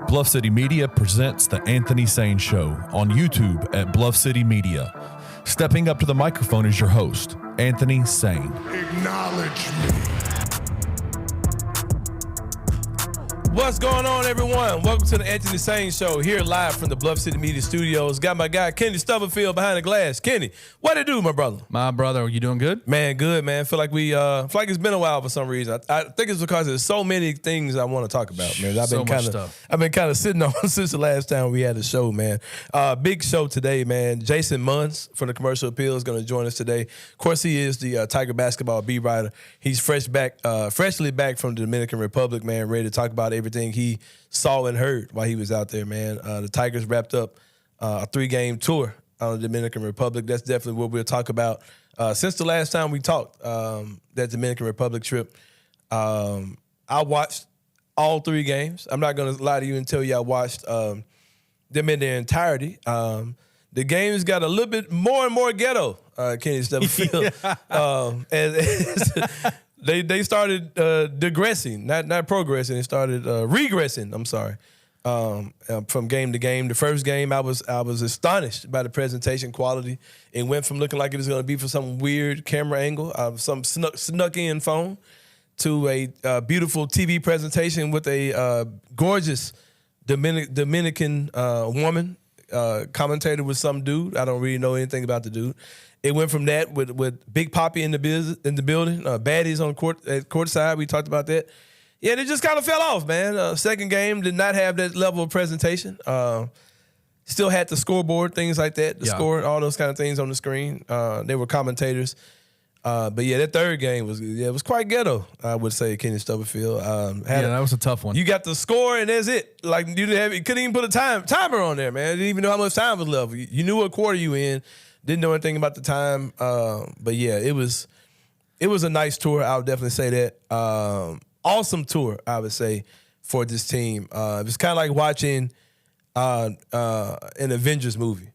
Bluff City Media presents The Anthony Sain Show on YouTube at Bluff City Media. Stepping up to the microphone is your host, Anthony Sain. Acknowledge me. What's going on, everyone? Welcome to the Anthony Sain Show, here live from the Bluff City Media Studios. Got my guy, Kenny Stubblefield, behind the glass. Kenny, what it do, my brother? My brother, are you doing good? Man, good, man. Feel like it's been a while for some reason. I think it's because there's so many things I want to talk about, man. I've been kind of sitting on since the last time we had a show, man. Big show today, man. Jason Munz from the Commercial Appeal is going to join us today. Of course, he is the Tiger basketball beat writer. He's freshly back from the Dominican Republic, man, ready to talk about everything he saw and heard while he was out there, man. The Tigers wrapped up a 3-game tour on the Dominican Republic. That's definitely what we'll talk about. Since the last time we talked, that Dominican Republic trip, I watched all 3 games. I'm not going to lie to you and tell you I watched them in their entirety. The games got a little bit more and more ghetto, Kenny Stubblefield. They started digressing, not progressing. They started regressing. I'm sorry. From game to game. The first game, I was astonished by the presentation quality. It went from looking like it was going to be for some weird camera angle, some snuck in phone, to a beautiful TV presentation with a gorgeous Dominican woman. Commentator with some dude. I don't really know anything about the dude. It went from that with Big Papi in the building, baddies on courtside. We talked about that. Yeah, they just kind of fell off, man. Second game did not have that level of presentation. Still had the scoreboard, things like that, score, all those kind of things on the screen. They were commentators. But yeah, that third game was quite ghetto, I would say, Kenny Stubblefield. That was a tough one. You got the score and that's it. Like you couldn't even put a timer on there, man. Didn't even know how much time was left. You knew what quarter you in. Didn't know anything about the time. But yeah, it was a nice tour. I would definitely say that. Awesome tour, I would say, for this team. It was kind of like watching an Avengers movie,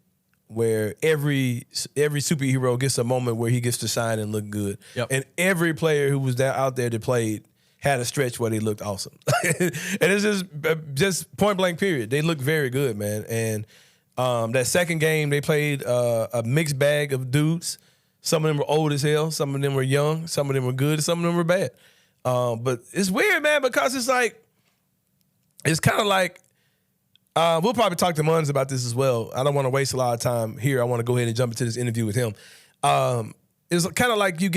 where every superhero gets a moment where he gets to shine and look good. Yep. And every player who was out there that played had a stretch where they looked awesome. And it's just point blank period. They looked very good, man. And that second game, they played a mixed bag of dudes. Some of them were old as hell. Some of them were young. Some of them were good. Some of them were bad. But it's weird, man, because it's kind of like, we'll probably talk to Munz about this as well. I don't want to waste a lot of time here. I want to go ahead and jump into this interview with him. It's kind of like you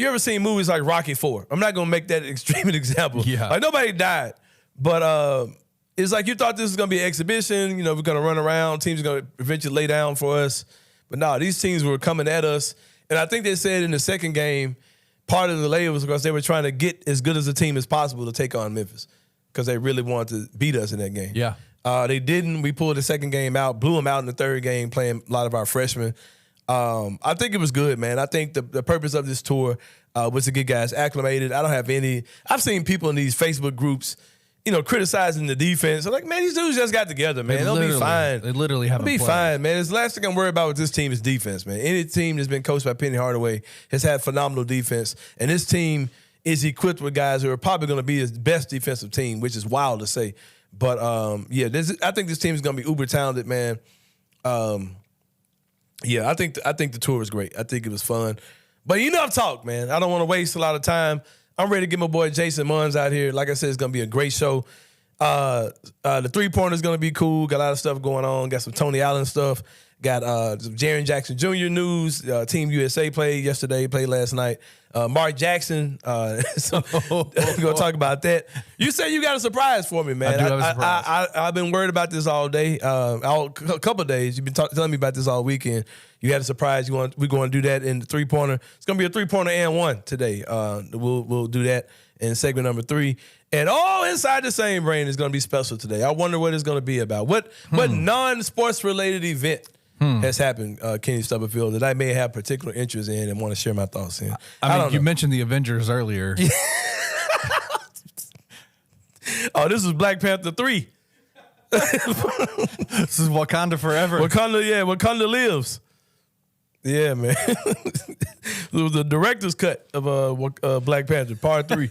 ever seen movies like Rocky IV? I'm not going to make that extreme example. Yeah. Like nobody died, but it's like you thought this was going to be an exhibition. You know, we're going to run around. Teams are going to eventually lay down for us. But no, these teams were coming at us. And I think they said in the second game, part of the delay was because they were trying to get as good as a team as possible to take on Memphis because they really wanted to beat us in that game. Yeah. They didn't. We pulled the second game out, blew them out in the third game, playing a lot of our freshmen. I think it was good, man. I think the purpose of this tour was to get guys acclimated. I've seen people in these Facebook groups, criticizing the defense. I'm like, man, these dudes just got together, man. They'll be fine. They literally haven't They'll be fine, man. The last thing I'm worried about with this team is defense, man. Any team that's been coached by Penny Hardaway has had phenomenal defense. And this team is equipped with guys who are probably going to be his best defensive team, which is wild to say. But, I think this team is going to be uber talented, man. I think the tour was great. I think it was fun. But I've talked, man. I don't want to waste a lot of time. I'm ready to get my boy Jason Munz out here. Like I said, it's going to be a great show. The three-pointer is going to be cool. Got a lot of stuff going on. Got some Tony Allen stuff. Got some Jaren Jackson Jr. news. Team USA played yesterday, played last night. Mark Jackson. So we're going to talk about that. You said you got a surprise for me, man. I do have a surprise. I've been worried about this all day, a couple of days. You've been telling me about this all weekend. You had a surprise. We're going to do that in the three-pointer. It's going to be a three-pointer and one today. We'll do that in segment number 3. And all inside the same brain is going to be special today. I wonder what it's going to be about. What non-sports related event has happened, Kenny Stubblefield, that I may have particular interest in and want to share my thoughts in? I mean, you mentioned the Avengers earlier. Oh, this was Black Panther 3. This is Wakanda forever. Wakanda lives. Yeah, man. It was the director's cut of Black Panther, part 3.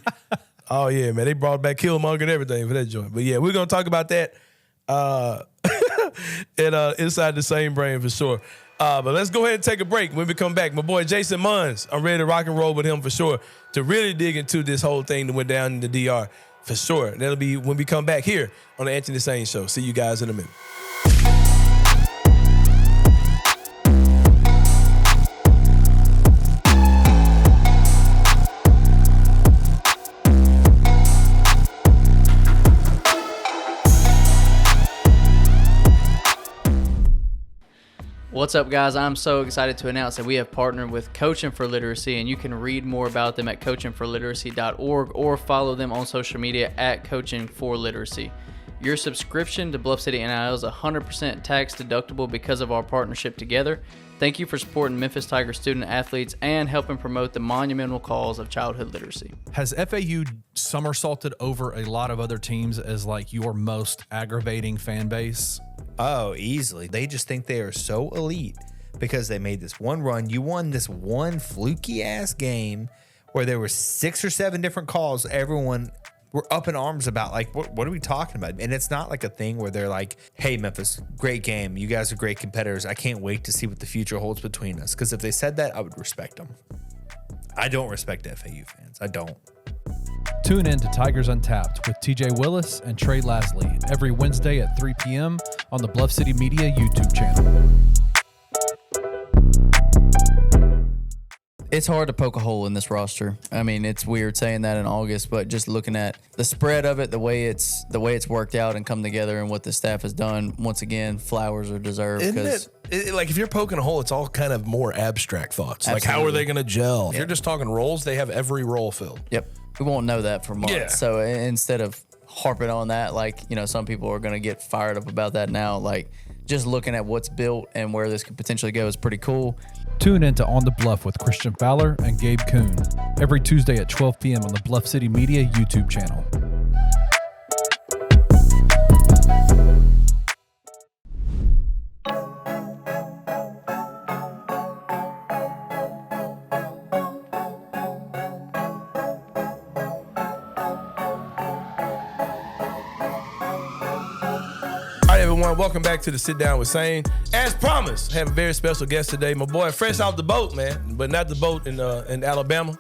Oh, yeah, man. They brought back Killmonger and everything for that joint. But, yeah, we're going to talk about that inside the same brain for sure. But let's go ahead and take a break. When we come back, my boy Jason Munz, I'm ready to rock and roll with him for sure to really dig into this whole thing that went down in the DR for sure. That'll be when we come back here on the Anthony Sain Show. See you guys in a minute. What's up, guys? I'm so excited to announce that we have partnered with Coaching for Literacy, and you can read more about them at coachingforliteracy.org or follow them on social media at Coaching for Literacy. Your subscription to Bluff City NIL is 100% tax deductible because of our partnership together. Thank you for supporting Memphis Tiger student athletes and helping promote the monumental cause of childhood literacy. Has FAU somersaulted over a lot of other teams as like your most aggravating fan base? Oh, easily. They just think they are so elite because they made this one run. You won this one fluky ass game where there were 6 or 7 different calls. Everyone were up in arms about like, what are we talking about? And it's not like a thing where they're like, hey, Memphis, great game. You guys are great competitors. I can't wait to see what the future holds between us. Because if they said that, I would respect them. I don't respect FAU fans. I don't. Tune in to Tigers Untapped with TJ Willis and Trey Lasley every Wednesday at 3 p.m. on the Bluff City Media YouTube channel. It's hard to poke a hole in this roster. I mean, it's weird saying that in August, but just looking at the spread of it, the way it's worked out and come together, and what the staff has done, once again, flowers are deserved. Isn't it like if you're poking a hole, it's all kind of more abstract thoughts. Absolutely. Like how are they going to gel? If you're just talking roles, they have every role filled. Yep, we won't know that for months. Yeah. So instead of harping on that, like, you know, some people are going to get fired up about that now. Like, just looking at what's built and where this could potentially go is pretty cool. Tune in to On the Bluff with Christian Fowler and Gabe Kuhn every Tuesday at 12 p.m. on the Bluff City Media YouTube channel. Welcome back to the Sit Down with Sain. As promised, I have a very special guest today. My boy, fresh out the boat, man, but not the boat in Alabama.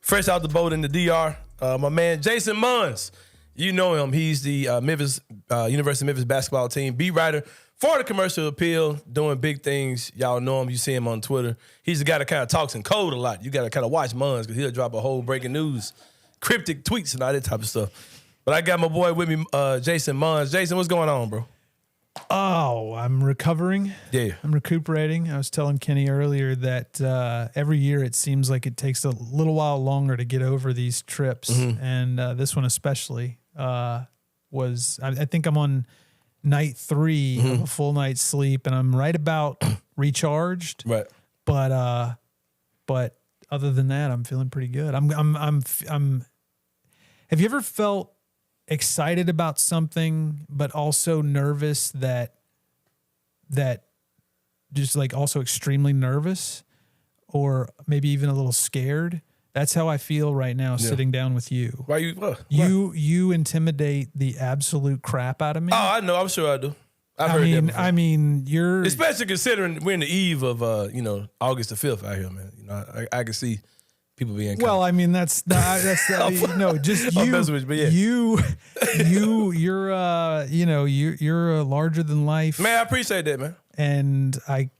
Fresh out the boat in the DR. My man, Jason Munz. You know him. He's the University of Memphis basketball team beat writer for the Commercial Appeal, doing big things. Y'all know him. You see him on Twitter. He's the guy that kind of talks in code a lot. You got to kind of watch Munz because he'll drop a whole breaking news, cryptic tweets and all that type of stuff. But I got my boy with me, Jason Munz. Jason, what's going on, bro? Oh, I'm recovering. Yeah. I'm recuperating. I was telling Kenny earlier that every year it seems like it takes a little while longer to get over these trips. Mm-hmm. And this one especially was, I think I'm on night 3 mm-hmm. of a full night's sleep, and I'm right about recharged. Right. But other than that, I'm feeling pretty good. I'm have you ever felt excited about something, but also nervous that just like also extremely nervous, or maybe even a little scared? That's how I feel right now, sitting down with you. Why you? What? You intimidate the absolute crap out of me. Oh, I know. I'm sure I do. I've heard that before. I mean, you're especially considering we're in the eve of August the 5th out here, man. You know, I can see people being well. I mean, that's no, just you. With you, but yeah. You're a larger than life. Man, I appreciate that, man. And I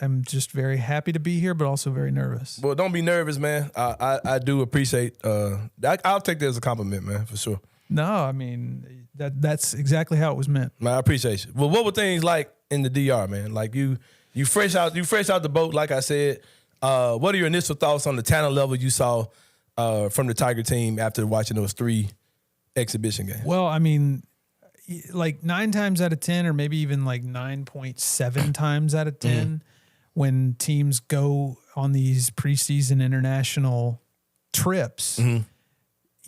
am just very happy to be here, but also very nervous. Well, don't be nervous, man. I do appreciate. I'll take that as a compliment, man, for sure. No, I mean that's exactly how it was meant. Man, I appreciate you. Well, what were things like in the DR, man? Like you fresh out the boat, like I said. What are your initial thoughts on the talent level you saw from the Tiger team after watching those 3 exhibition games? Well, I mean, like 9 times out of 10, or maybe even like 9.7 times out of 10, mm-hmm. when teams go on these preseason international trips, mm-hmm.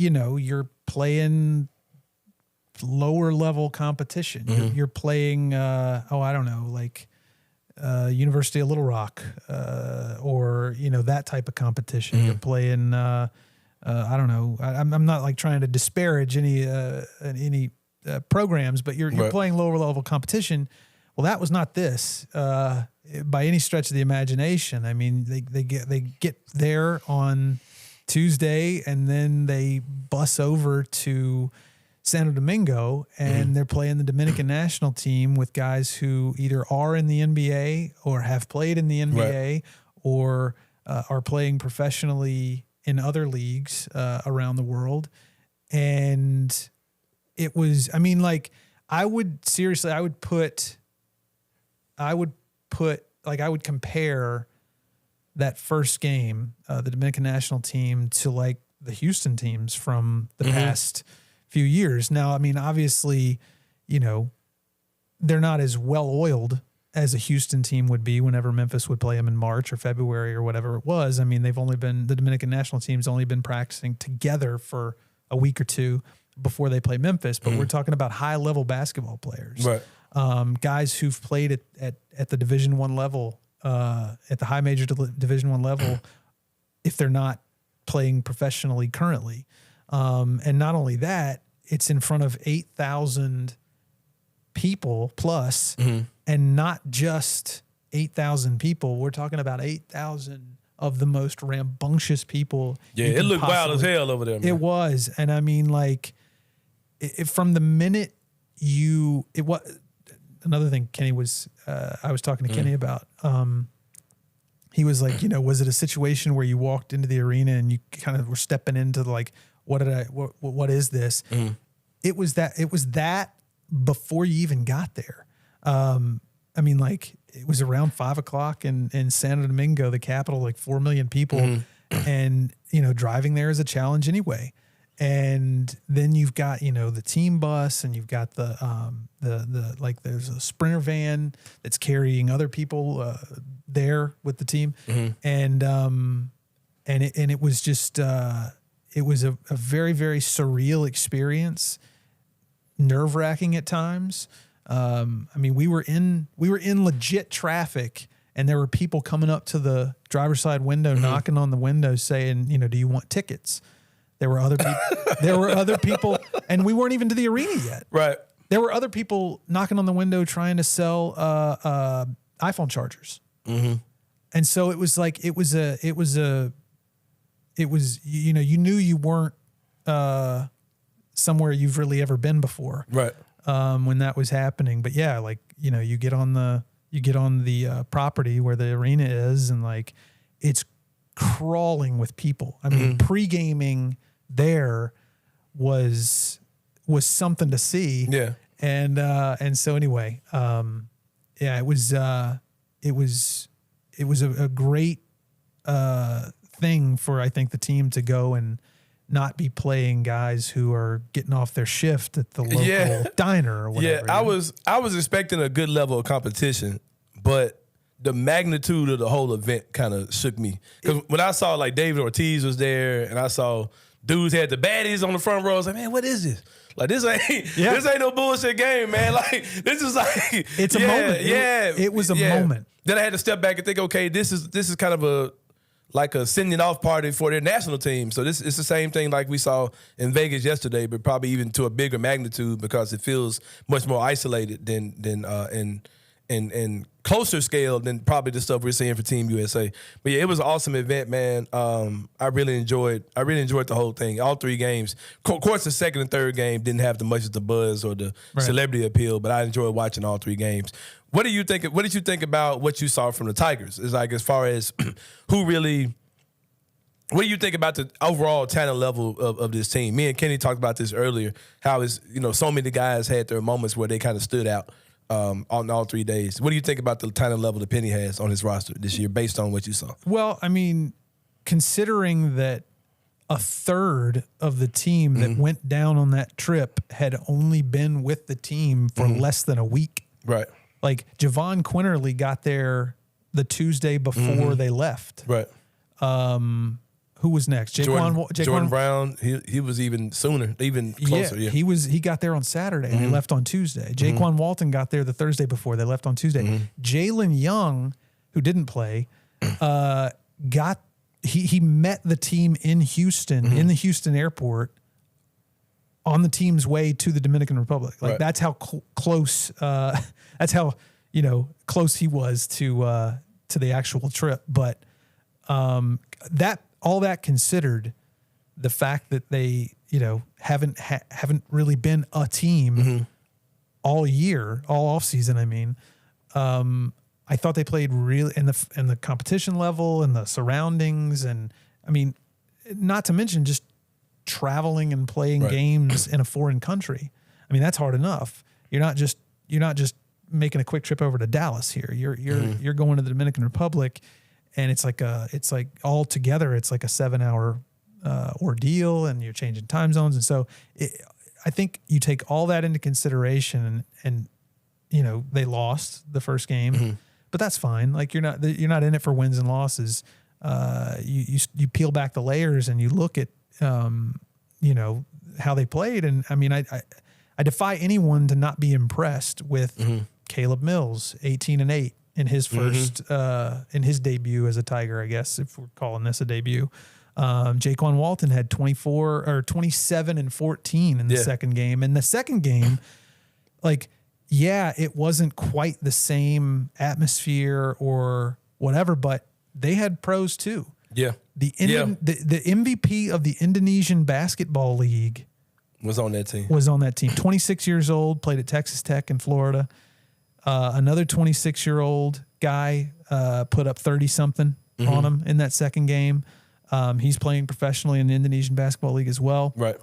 You're playing lower level competition. Mm-hmm. You're playing, I don't know, like University of Little Rock, or that type of competition. Mm-hmm. You're playing I don't know. I'm not like trying to disparage any programs, but you're playing lower level competition. Well, that was not this by any stretch of the imagination. I mean, they get there on Tuesday and then they bus over to Santo Domingo and they're playing the Dominican national team with guys who either are in the NBA or have played in the NBA or are playing professionally in other leagues around the world. And it was, I mean, like I would compare that first game, the Dominican national team, to like the Houston teams from the past few years. Now, I mean, obviously, you know, they're not as well oiled as a Houston team would be whenever Memphis would play them in March or February or whatever it was. I mean, the Dominican national team's only been practicing together for a week or two before they play Memphis, but we're talking about high level basketball players, guys who've played at the Division I level, at the high major Division I level, if they're not playing professionally currently. And not only that, it's in front of 8,000 people plus, and not just 8,000 people. We're talking about 8,000 of the most rambunctious people. Yeah, it looked wild as hell over there, man. It was. And I mean, like, from the minute it was another thing Kenny was, I was talking to Kenny about, he was like, you know, was it a situation where you walked into the arena and you kind of were stepping into like, what is this? It was that before you even got there. I mean, like it was around 5:00 in Santo Domingo, the capital, like 4 million people. And, you know, driving there is a challenge anyway. And then you've got, you know, the team bus and you've got the like there's a Sprinter van that's carrying other people there with the team. And it was just, it was a very, very surreal experience, nerve-wracking at times. I mean, we were in legit traffic, and there were people coming up to the driver's side window, knocking on the window, saying, you know, do you want tickets? There were other people. There were other people, and we weren't even to the arena yet. Right. There were other people knocking on the window trying to sell iPhone chargers. And so it was like you know, you knew you weren't somewhere you've really ever been before. Right. When that was happening. But yeah, like, you know, you get on the property where the arena is, and like it's crawling with people. I mean, pre-gaming there was something to see. Yeah. And so anyway, yeah, it was a great thing for, I think, the team to go and not be playing guys who are getting off their shift at the local diner or whatever. Yeah, I was expecting a good level of competition, but the magnitude of the whole event kind of shook me. Because when I saw like David Ortiz was there, and I saw dudes had the baddies on the front row, I was like, man, what is this? Like this ain't no bullshit game, man. Like this is like it's a moment. It was a moment. Then I had to step back and think, okay, this is kind of a sending off party for their national team. So it's the same thing like we saw in Vegas yesterday, but probably even to a bigger magnitude because it feels much more isolated than in closer scale than probably the stuff we're seeing for Team USA. But yeah, it was an awesome event, man. I really enjoyed the whole thing. All three games. Of course, the second and third game didn't have much of the buzz or the celebrity appeal, but I enjoyed watching all three games. What did you think about what you saw from the Tigers? It's like as far as who really. What do you think about the overall talent level of this team? Me and Kenny talked about this earlier. How so many guys had their moments where they kind of stood out on all 3 days. What do you think about the talent level that Penny has on his roster this year, based on what you saw? Well, I mean, considering that a third of the team that went down on that trip had only been with the team for less than a week, right? Like Javon Quinterly got there the Tuesday before they left. Right. Who was next? Jordan Brown. He was even sooner, even closer. Yeah. He got there on Saturday and they left on Tuesday. Jaquan Walton got there the Thursday before. They left on Tuesday. Jalen Young, who didn't play, got he met the team in Houston, in the Houston airport, on the team's way to the Dominican Republic. Like Right. that's how close. That's how close he was to the actual trip. But that all that considered, the fact that they haven't really been a team all year, all off season. I mean, I thought they played really in the competition level and the surroundings, and I mean, not to mention just traveling and playing Right. games in a foreign country. I mean, that's hard enough. You're not just making a quick trip over to Dallas here. You're going to the Dominican Republic, and it's like all together it's like a 7-hour ordeal, and you're changing time zones, and so I think you take all that into consideration, and they lost the first game, but that's fine. Like you're not in it for wins and losses. You peel back the layers and you look at how they played, and I mean I defy anyone to not be impressed with Caleb Mills, 18-8 in his first in his debut as a Tiger, I guess, if we're calling this a debut. Jaquan Walton had 27 and 14 in the second game. And the second game, it wasn't quite the same atmosphere or whatever, but they had pros too. Yeah. The MVP of the Indonesian Basketball League Was on that team. 26 years old, played at Texas Tech in Florida. Another 26-year-old guy put up 30-something on him in that second game. He's playing professionally in the Indonesian Basketball League as well. Right.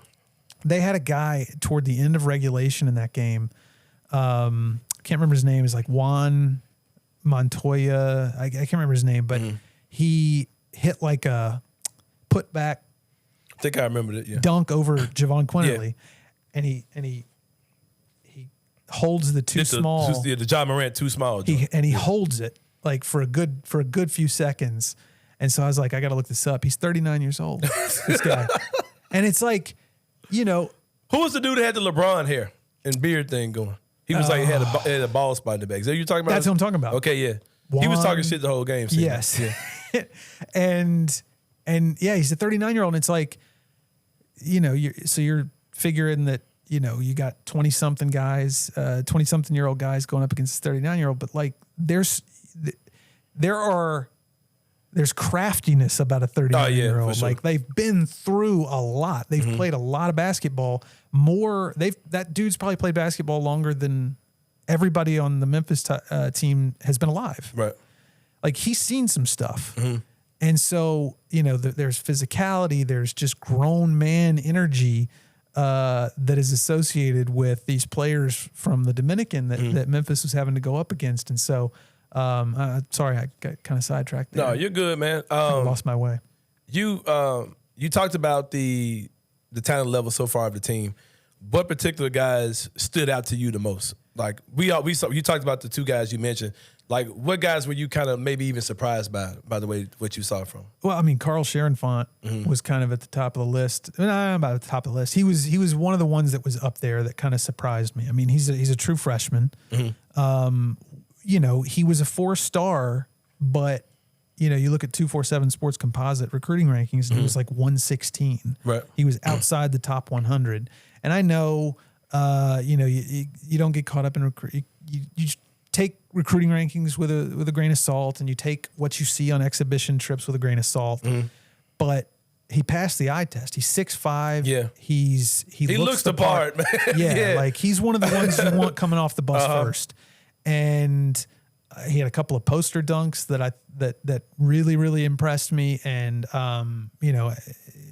They had a guy toward the end of regulation in that game. Can't remember his name. It's like Juan Montoya. I can't remember his name, but he hit like a putback I think I remembered it. Yeah. dunk over Javon Quinterly, and he holds the too small. The John Morant too small. He holds it like for a good few seconds. And so I was like, I got to look this up. He's 39 years old, this guy. And it's like, Who was the dude that had the LeBron hair and beard thing going? He was like, had a ball spot in the back. Is that what you're talking about? That's what I'm talking about. Okay, yeah. He was talking shit the whole game. So yes. Yeah. and he's a 39-year-old. And it's like, you're figuring that, you got 20-something guys, 20-something-year-old guys going up against a 39-year-old. But like, there's craftiness about a 39-year-old. for sure. Like they've been through a lot. They've played a lot of basketball. That dude's probably played basketball longer than everybody on the Memphis team has been alive. Right. Like he's seen some stuff. And so, there's physicality, there's just grown man energy that is associated with these players from the Dominican that Memphis was having to go up against. And so, sorry, I got kind of sidetracked there. No, you're good, man. I lost my way. You talked about the talent level so far of the team. What particular guys stood out to you the most? Like you talked about the two guys you mentioned. Like what guys were you kind of maybe even surprised by the way what you saw from? Well, I mean, Carl Sharonfont was kind of at the top of the list. Not about the top of the list. He was one of the ones that was up there that kind of surprised me. I mean, he's a true freshman. He was a 4-star, but you look at 247 Sports Composite recruiting rankings, and he was like 116. Right. He was outside the top 100. And I know, you don't get caught up in recruit. You take recruiting rankings with a grain of salt, and you take what you see on exhibition trips with a grain of salt. But he passed the eye test. He's 6'5". Yeah. He looks the part, man. Yeah, like he's one of the ones you want coming off the bus first. And he had a couple of poster dunks that really, really impressed me. And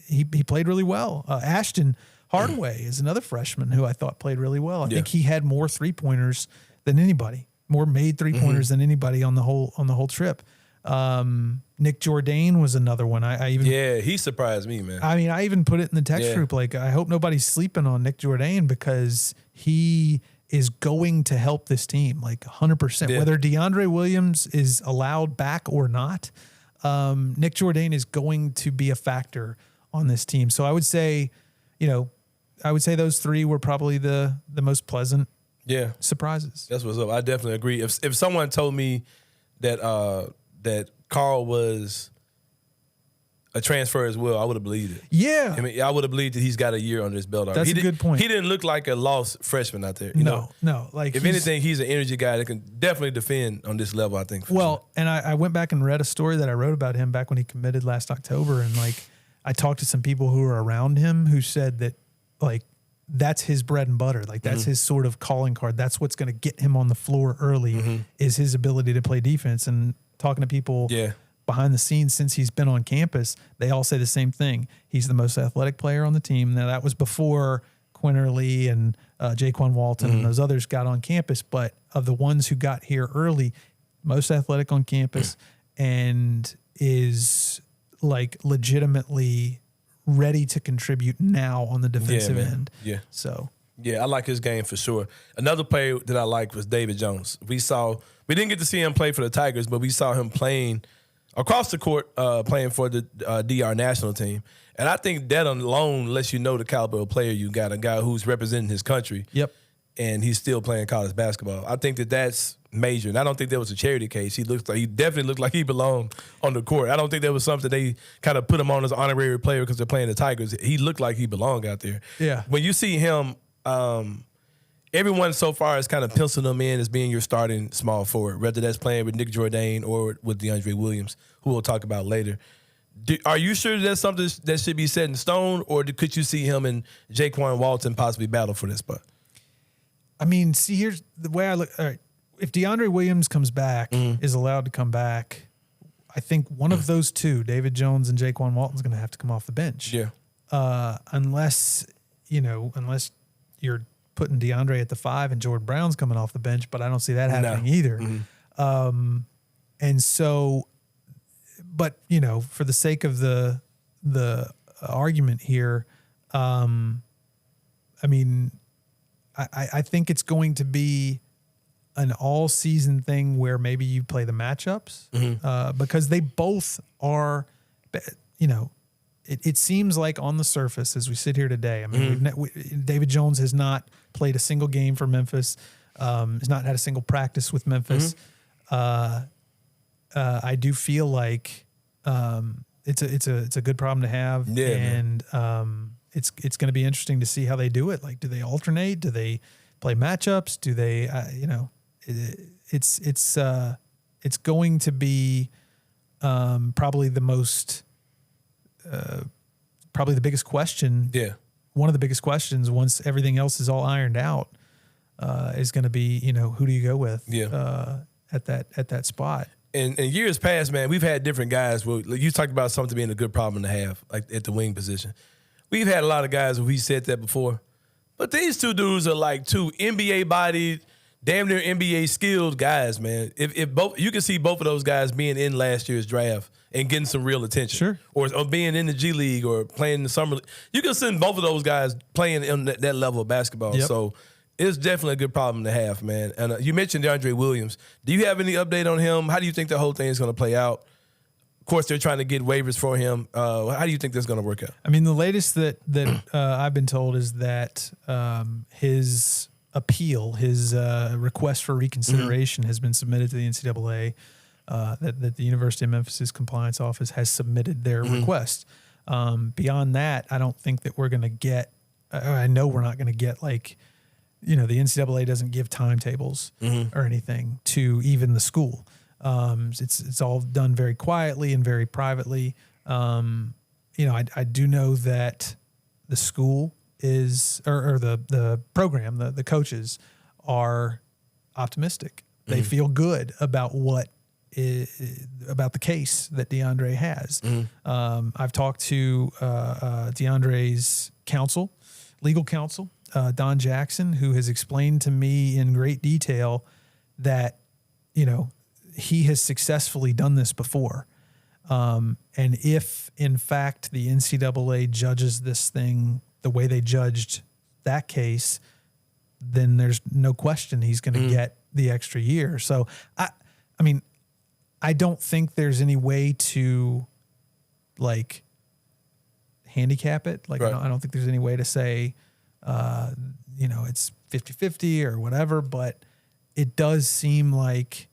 he played really well. Ashton Hardaway is another freshman who I thought played really well. I think he had more 3-pointers than anybody, more made 3-pointers than anybody on the whole trip. Nick Jourdain was another one. He surprised me, man. I mean, I even put it in the text group. Like, I hope nobody's sleeping on Nick Jourdain because he is going to help this team like 100%. Yeah. Whether DeAndre Williams is allowed back or not, Nick Jourdain is going to be a factor on this team. So I would say, those three were probably the most pleasant surprises. That's what's up. I definitely agree. If someone told me that Carl was a transfer as well, I would have believed it. Yeah. I mean, I would have believed that he's got a year under his belt already. That's a good point. He didn't look like a lost freshman out there. You know? No. Like, if anything, he's an energy guy that can definitely defend on this level, I think. Well, and I went back and read a story that I wrote about him back when he committed last October. And like, I talked to some people who were around him who said that like, that's his bread and butter. Like that's his sort of calling card. That's what's going to get him on the floor early is his ability to play defense. And talking to people behind the scenes since he's been on campus, they all say the same thing. He's the most athletic player on the team. Now that was before Quinterly and Jaquan Walton and those others got on campus. But of the ones who got here early, most athletic on campus and is like legitimately ready to contribute now on the defensive end. Yeah. So yeah, I like his game for sure. Another player that I like was David Jones. We didn't get to see him play for the Tigers, but we saw him playing across the court, playing for the DR national team. And I think that alone lets you know the caliber of player you got, a guy who's representing his country. Yep. And he's still playing college basketball. I think that's major. And I don't think that was a charity case. He definitely looked like he belonged on the court. I don't think that was something they kind of put him on as an honorary player because they're playing the Tigers. He looked like he belonged out there. Yeah. When you see him, everyone so far has kind of penciled him in as being your starting small forward, whether that's playing with Nick Jourdain or with DeAndre Williams, who we'll talk about later. Are you sure that's something that should be set in stone, or could you see him and Jaquan Walton possibly battle for this spot? I mean, see, here's the way I look. All right, if DeAndre Williams comes back, is allowed to come back, I think one of those two, David Jones and Jaquan Walton, is going to have to come off the bench. Yeah. Unless you're putting DeAndre at the 5 and Jordan Brown's coming off the bench, but I don't see that happening either. And so, but for the sake of the argument here, I mean, I think it's going to be an all-season thing where maybe you play the matchups because they both are, it seems like on the surface as we sit here today. I mean, David Jones has not played a single game for Memphis, has not had a single practice with Memphis. I do feel like it's a good problem to have, and it's going to be interesting to see how they do it. Like, do they alternate? Do they play matchups? Do they, it's going to be probably the most, probably the biggest question. Yeah. One of the biggest questions once everything else is all ironed out is going to be, who do you go with at that spot? In years past, man, we've had different guys. Well, you talked about something being a good problem to have, like at the wing position. We've had a lot of guys who we said that before. But these two dudes are like two NBA-bodied, damn near NBA skilled guys, man. If both, you can see both of those guys being in last year's draft and getting some real attention. Sure. Or being in the G League or playing in the summer league. You can send both of those guys playing in that level of basketball. Yep. So it's definitely a good problem to have, man. And you mentioned DeAndre Williams. Do you have any update on him? How do you think the whole thing is going to play out? Of course, they're trying to get waivers for him. How do you think that's going to work out? I mean, the latest that I've been told is that his appeal, his request for reconsideration has been submitted to the NCAA, that the University of Memphis' compliance office has submitted their request. Beyond that, I don't think that we're going to get, I know we're not going to get like, the NCAA doesn't give timetables or anything to even the school. It's all done very quietly and very privately. I do know that the school is, or the program, the coaches are optimistic. They feel good about about the case that DeAndre has. I've talked to DeAndre's legal counsel, Don Jackson, who has explained to me in great detail that, he has successfully done this before. And if, in fact, the NCAA judges this thing the way they judged that case, then there's no question he's going to get the extra year. So, I mean, I don't think there's any way to, like, handicap it. Like, right. I don't think there's any way to say, it's 50-50 or whatever, but it does seem like,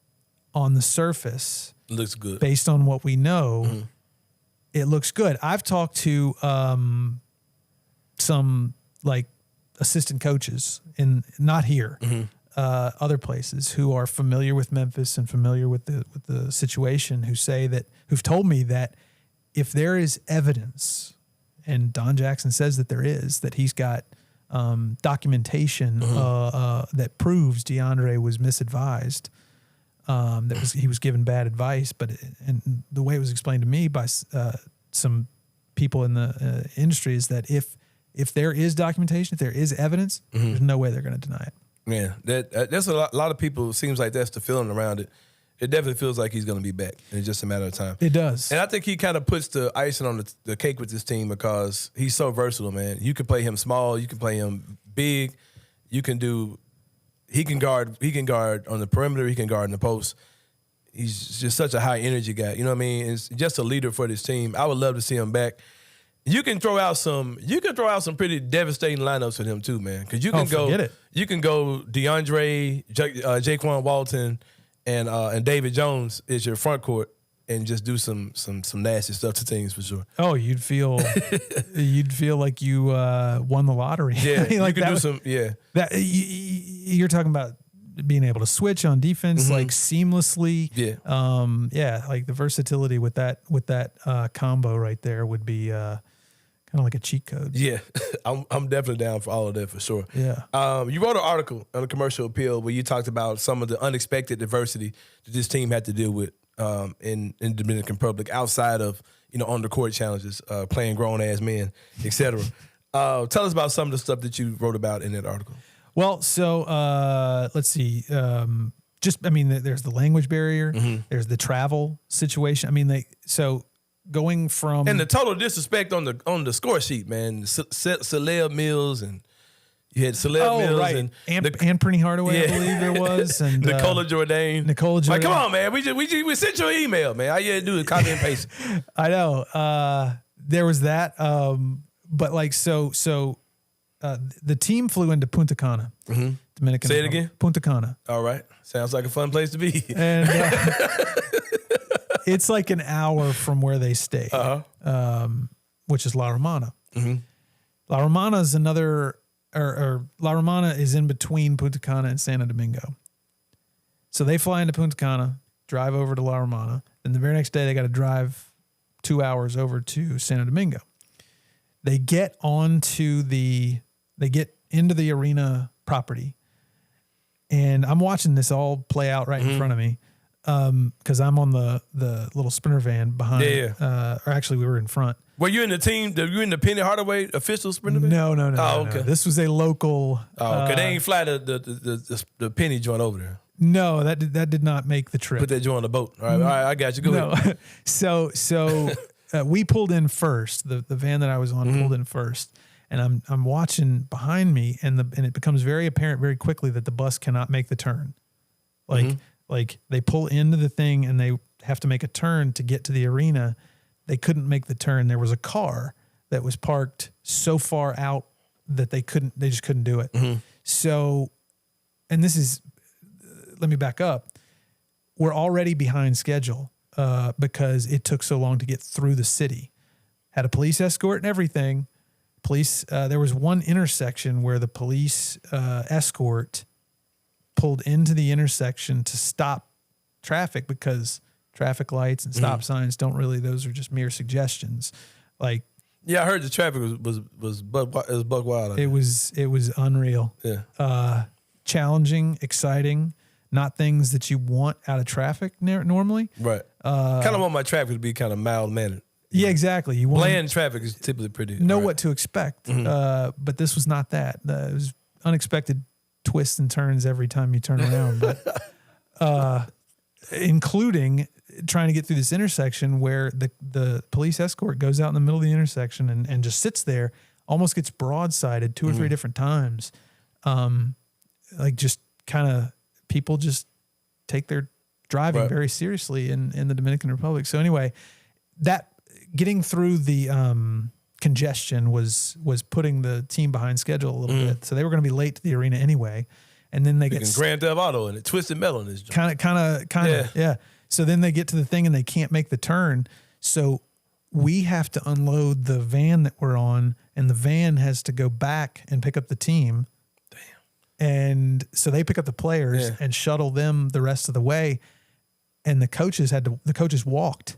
on the surface, looks good based on what we know, it looks good. I've talked to some like assistant coaches not here, other places who are familiar with Memphis and familiar with the situation, who've told me that if there is evidence, and Don Jackson says that there is, that he's got documentation that proves DeAndre was misadvised, he was given bad advice, and the way it was explained to me by some people in the industry is that if there is documentation, if there is evidence, there's no way they're going to deny it. Yeah, that's a lot of people. It seems like that's the feeling around it. It definitely feels like he's going to be back. It's just a matter of time. It does. And I think he kind of puts the icing on the cake with this team because he's so versatile, man. You can play him small. You can play him big. He can guard on the perimeter. He can guard in the post. He's just such a high energy guy. You know what I mean? It's just a leader for this team. I would love to see him back. You can throw out some pretty devastating lineups with him too, man. Because you can go DeAndre, Jaquan Walton, and David Jones is your front court, and just do some nasty stuff to teams for sure. Oh, you'd feel like you won the lottery. Yeah, like you can do some. Yeah, that you're talking about being able to switch on defense like seamlessly. Yeah, like the versatility with that combo right there would be kind of like a cheat code. Yeah, I'm definitely down for all of that for sure. Yeah. You wrote an article on the Commercial Appeal where you talked about some of the unexpected adversity that this team had to deal with in Dominican Republic outside of on the court challenges, playing grown ass men, etc. Tell us about some of the stuff that you wrote about in that article. Well, so let's see. There's the language barrier. There's the travel situation. Going from and the total disrespect on the score sheet, man. Celeb Mills and you had Celeb Mills right. and Penny Hardaway, I believe there was, and Nicola Jordan. Like, come on, man. We sent you an email, man. All you had to do is copy and paste. I know. There was that. But like the team flew into Punta Cana, Dominican. Say it again. Punta Cana. All right. Sounds like a fun place to be. And it's like an hour from where they stay, which is La Romana. La Romana is La Romana is in between Punta Cana and Santo Domingo. So they fly into Punta Cana, drive over to La Romana, and the very next day they got to drive 2 hours over to Santo Domingo. They get into the arena property, and I'm watching this all play out right in front of me. Because I'm on the little sprinter van behind. Or actually, we were in front. Were you in the team? Were you in the Penny Hardaway official sprinter van? No. Oh, okay. No. This was a local. Oh, okay. They ain't fly the Penny joint over there. No, that did not make the trip. Put that joint on the boat. All right, I got you. Go ahead. So we pulled in first. The van that I was on pulled in first, and I'm watching behind me, and it becomes very apparent very quickly that the bus cannot make the turn. Like they pull into the thing and they have to make a turn to get to the arena. They couldn't make the turn. There was a car that was parked so far out that they just couldn't do it. So, and let me back up. We're already behind schedule because it took so long to get through the city. Had a police escort and everything. There was one intersection where the police escort pulled into the intersection to stop traffic because traffic lights and stop signs those are just mere suggestions. Like, yeah, I heard the traffic was buck wild. It was unreal. Yeah. Challenging, exciting, not things that you want out of traffic normally. Right. Kind of want my traffic to be kind of mild mannered. Yeah, exactly. You want bland traffic is typically pretty. Know what to expect. But this was not that. It was unexpected twists and turns every time you turn around, but including trying to get through this intersection where the police escort goes out in the middle of the intersection and just sits there, almost gets broadsided 2 or 3 different times. Like just kind of people just take their driving very seriously in the Dominican Republic. So anyway, that getting through the congestion was putting the team behind schedule a little bit. So they were going to be late to the arena anyway. And then they get Grand Theft Auto and Twisted Metal in this joint. Kind of. Yeah. So then they get to the thing and they can't make the turn. So we have to unload the van that we're on, and the van has to go back and pick up the team. Damn. And so they pick up the players and shuttle them the rest of the way. And the coaches walked.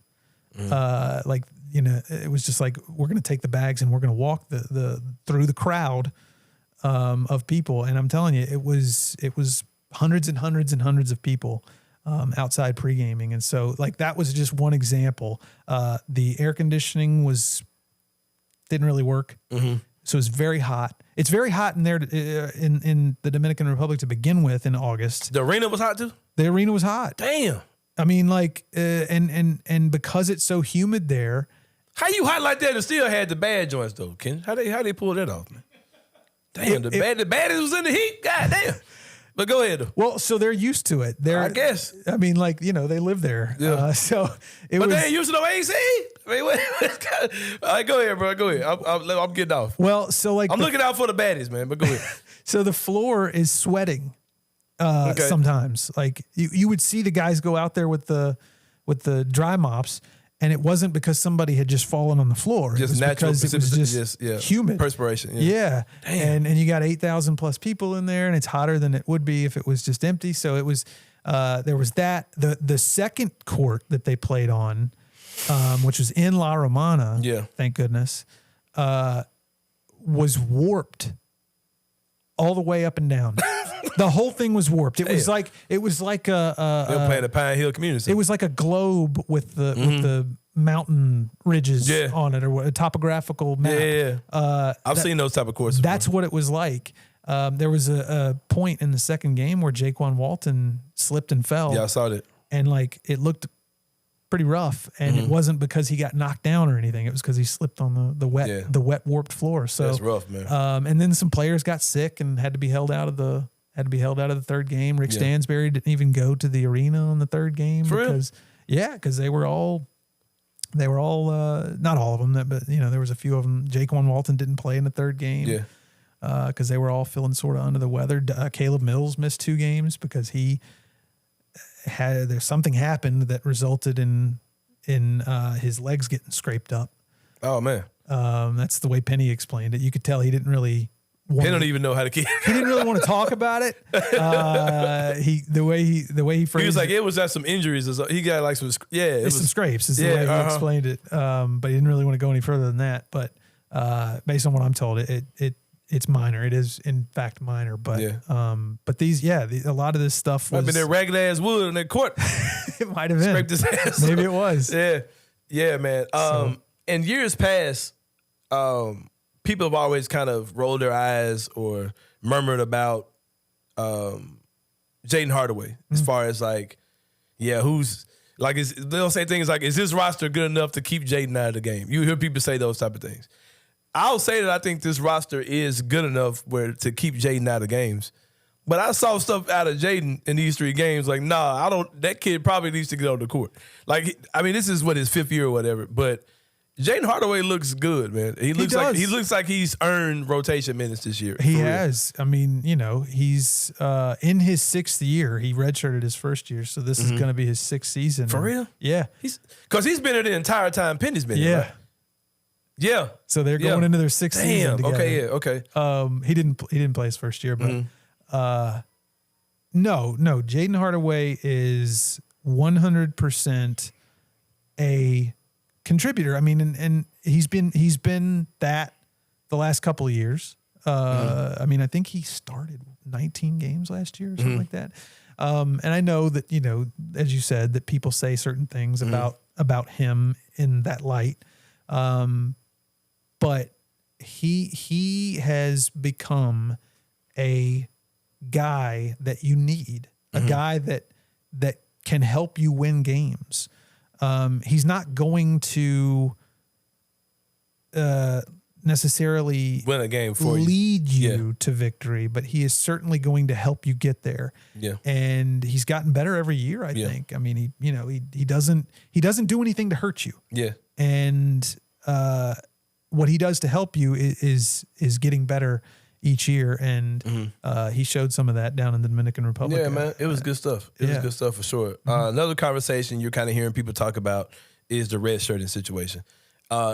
It was just like, we're going to take the bags and we're going to walk through the crowd of people. And I'm telling you, it was hundreds and hundreds and hundreds of people outside pre-gaming. And so like, that was just one example. The air conditioning didn't really work. Mm-hmm. So it's very hot. It's very hot in there in the Dominican Republic to begin with in August. The arena was hot too? The arena was hot. Damn. I mean, like, and because it's so humid there. How you hot like that and still had the bad joints though, Ken? How they pull that off, man? Damn, the baddest was in the heat? God damn. But go ahead. Well, so they're used to it. I guess. I mean, like, they live there. Yeah. But they ain't used to no AC? I mean, all right, go ahead, bro. Go ahead. I'm getting off. Well, so like. I'm looking out for the baddies, man, but go ahead. So the floor is sweating sometimes. Like, you would see the guys go out there with the dry mops, and it wasn't because somebody had just fallen on the floor. Just natural, because it was just humid. Perspiration. Yeah. Damn. And you got 8,000 plus people in there, and it's hotter than it would be if it was just empty. So it was, there was that. The second court that they played on, which was in La Romana, thank goodness, was warped all the way up and down. The whole thing was warped. It was like they were playing the Pine Hill Community Center. It was like a globe with the mountain ridges on it, or a topographical map. Yeah. I've seen those type of courses. That's what it was like. There was a point in the second game where Jaquan Walton slipped and fell. Yeah, I saw that. And like, it looked pretty rough, and it wasn't because he got knocked down or anything. It was because he slipped on the wet warped floor. So that's rough, man. And then some players got sick and had to be held out of the third game. Rick Stansberry didn't even go to the arena on the third game because they were all not all of them, but there was a few of them. Jaquan Walton didn't play in the third game because they were all feeling sort of under the weather. Caleb Mills missed 2 games because something happened that resulted in his legs getting scraped up. Oh man, that's the way Penny explained it. You could tell he didn't really. He don't even know how to keep. He didn't really want to talk about it. The way he phrased. He was like, it was some injuries. He got like some some scrapes. Is the way he explained it. But he didn't really want to go any further than that. But based on what I'm told, it's minor. It is in fact minor. But a lot of this stuff was. I've been there ragged ass wood in that court. It might have been. Scraped his ass. Maybe it was. Yeah, man. In years past, people have always kind of rolled their eyes or murmured about Jaden Hardaway as far as like, who's like, they'll say things like, is this roster good enough to keep Jaden out of the game? You hear people say those type of things. I'll say that I think this roster is good enough to keep Jaden out of games. But I saw stuff out of Jaden in these 3 games. Like, that kid probably needs to get on the court. Like, I mean, this is his 5th year or whatever, but Jaden Hardaway looks good, man. He looks like he's earned rotation minutes this year. He has. I mean, he's in his 6th year. He redshirted his first year, so this is going to be his 6th season. For real? Yeah. Because he's been there the entire time Penny's been there, right? Yeah. So they're going into their 6th season together. Okay. He didn't play his first year, but no. Jaden Hardaway is 100% a contributor. I mean, and he's been that the last couple of years. I mean, I think he started 19 games last year or something like that. And I know that, as you said, that people say certain things about him in that light. But he has become a guy that you need, a guy that can help you win games. He's not going to necessarily win a game for lead you to victory, but he is certainly going to help you get there. Yeah. And he's gotten better every year, I think. I mean, he doesn't do anything to hurt you. Yeah. And what he does to help you is getting better each year, and he showed some of that down in the Dominican Republic. Yeah, man, it was good stuff. It was good stuff for sure. Another conversation you're kind of hearing people talk about is the red shirting situation.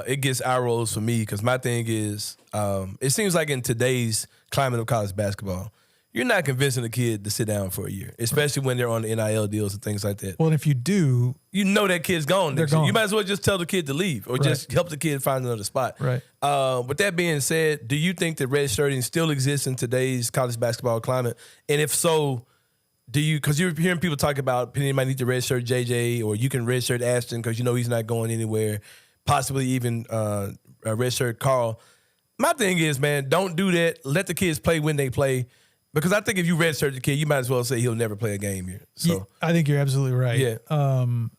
it gets eye rolls for me because my thing is, it seems like in today's climate of college basketball, you're not convincing a kid to sit down for a year, especially when they're on the NIL deals and things like that. Well, and if you do, You know that kid's gone. They're gone. You might as well just tell the kid to leave or just help the kid find another spot. Right. With that being said, do you think that redshirting still exists in today's college basketball climate? And if so, do you, because you're hearing people talk about Penny might need to redshirt JJ, or you can redshirt Ashton because you know he's not going anywhere, possibly even redshirt Carl. My thing is, man, don't do that. Let the kids play when they play. Because I think if you redshirt the kid, you might as well say he'll never play a game here. So yeah, I think you're absolutely right. Yeah.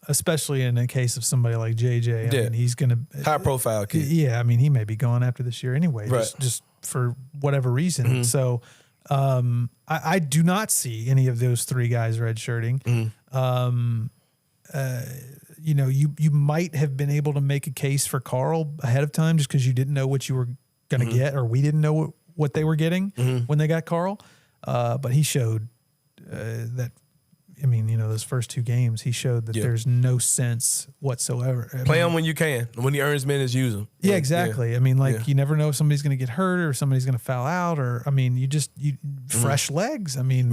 Especially in the case of somebody like JJ. I mean, he's going to high profile kid. Yeah, I mean, he may be gone after this year anyway, Right. just for whatever reason. So I do not see any of those three guys redshirting. You know, you might have been able to make a case for Carl ahead of time just because you didn't know what you were going to get, or we didn't know what they were getting when they got Carl. But he showed that, I mean, you know, those first two games, he showed that there's no sense whatsoever. Play him when you can. When he earns minutes, use him. Yeah, exactly. I mean, like, you never know if somebody's going to get hurt or somebody's going to foul out, or, I mean, fresh legs. I mean,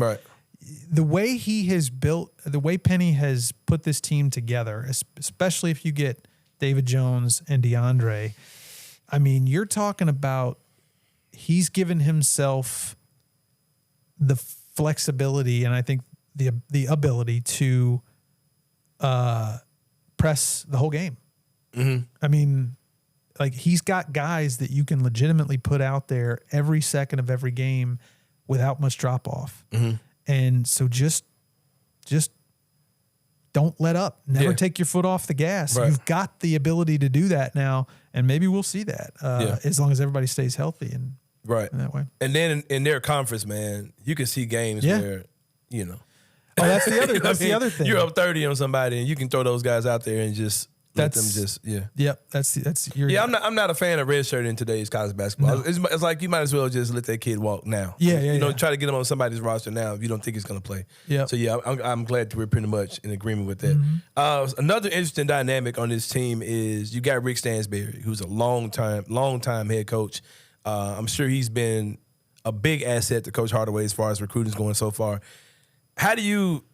the way he has built, the way Penny has put this team together, especially if you get David Jones and DeAndre, I mean, you're talking about he's given himself the flexibility and I think the ability to press the whole game. I mean, like, he's got guys that you can legitimately put out there every second of every game without much drop off. And so just don't let up. Never take your foot off the gas. You've got the ability to do that now, and maybe we'll see that as long as everybody stays healthy and in that way. And then in their conference, man, you can see games where, you know. Oh, that's the other. That's the other thing. You're up 30 on somebody, and you can throw those guys out there and just let them just Yep. That's your. Yeah, I'm not a fan of redshirting in today's college basketball. No. It's like you might as well just let that kid walk now. You know, try to get him on somebody's roster now if you don't think he's going to play. Yeah. So yeah, I'm glad that we're pretty much in agreement with that. Another interesting dynamic on this team is you got Rick Stansberry, who's a long time head coach. I'm sure he's been a big asset to Coach Hardaway as far as recruiting is going so far. How do you?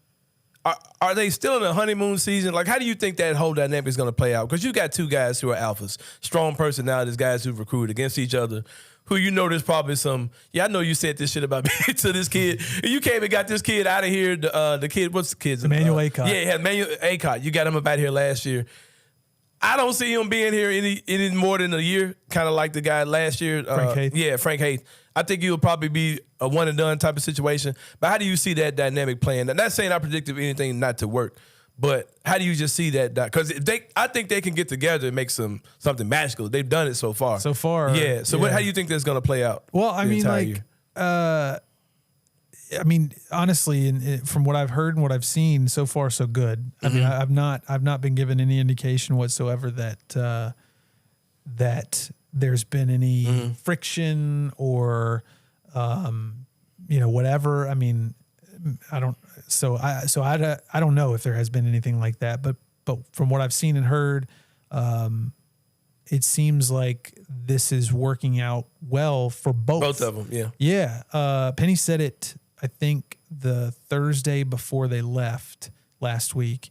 Are they still in a honeymoon season? Like, how do you think that whole dynamic is going to play out? Because you got two guys who are alphas, strong personalities, guys who've recruited against each other, who you know there's probably some, I know you said this shit about me to this kid. You came and got this kid out of here, the kid, what's the kid's name? Emmanuel Acott. Yeah, Emmanuel Acott. You got him up out here last year. I don't see him being here any more than a year, kind of like the guy last year. Frank Haith. Yeah, Frank Haith. I think he'll probably be a one and done type of situation. But how do you see that dynamic playing? I'm not saying I predicted anything not to work, but how do you just see that? Because I think they can get together and make something magical. They've done it so far. Yeah. So how do you think that's going to play out? Well, I mean, like, I mean, honestly, from what I've heard and what I've seen, so far so good. I mean, I've not been given any indication whatsoever that there's been any friction or whatever. I mean, I don't know if there has been anything like that, but from what I've seen and heard, it seems like this is working out well for both of them. Yeah. Yeah. Penny said it, I think, the Thursday before they left last week.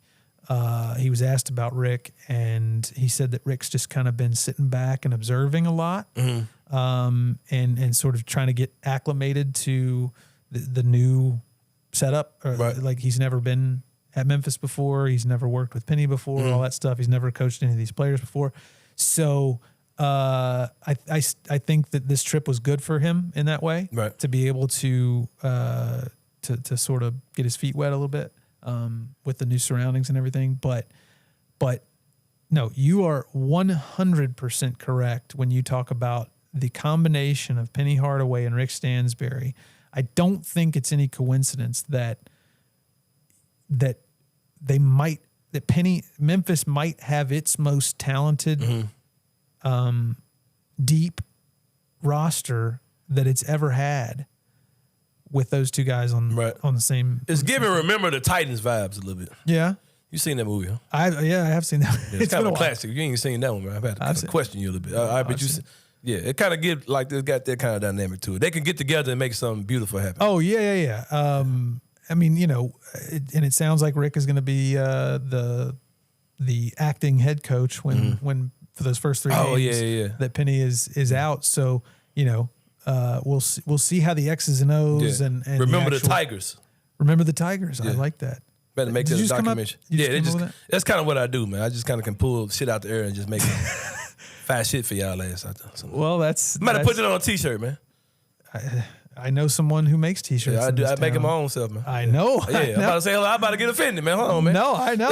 He was asked about Rick, and he said that Rick's just kind of been sitting back and observing a lot, and sort of trying to get acclimated to the new setup. Like, he's never been at Memphis before. He's never worked with Penny before, all that stuff. He's never coached any of these players before. So I think that this trip was good for him in that way, to be able to sort of get his feet wet a little bit. With the new surroundings and everything, but no, you are 100% correct when you talk about the combination of Penny Hardaway and Rick Stansberry. I don't think it's any coincidence that Memphis might have its most talented, deep roster that it's ever had, with those two guys on the same. It's giving Remember the Titans vibes a little bit. Yeah. You seen that movie, huh? I have seen that. Yeah, it's kind of a classic. You ain't seen that one, man. I've had to kind of question you a little bit. I bet you. Yeah, it kind of give like it's got that kind of dynamic to it. They can get together and make something beautiful happen. Oh yeah. I mean, and it sounds like Rick is going to be the acting head coach when for those first 3 games that Penny is out. So we'll see how the X's and O's and remember the Tigers. Remember the Tigers. Yeah. I like that. Better make that a documentary. That's kind of what I do, man. I just kind of can pull shit out the air and just make fast shit for y'all ass out there. So, well, that's. I might have put it on a T-shirt, man. I know someone who makes T-shirts. Yeah, I do. I make it my own self, man. I know. Yeah, I'm about to say, I'm about to get offended, man. Hold on, man. No, I know.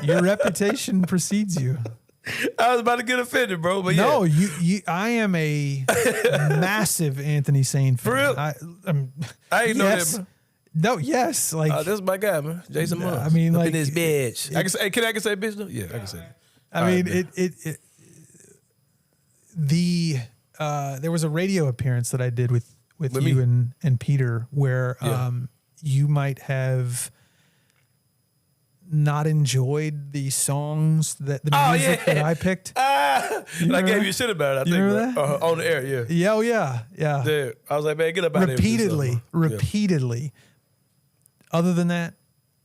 Your reputation precedes you. I was about to get offended, bro. But no, I am a massive Anthony Sain fan. For real? I ain't know that, bro. No, yes, like that's my guy, man. Jason Munz. I mean, up like in this bitch. I can say bitch though? Yeah, I can say that. I mean, there was a radio appearance that I did with you and Peter where you might have not enjoyed the songs that the music that I picked. And I gave you shit about it, I think. That? On the air, yeah. Yeah. Dude, I was like, man, get up out of here. Repeatedly. Other than that,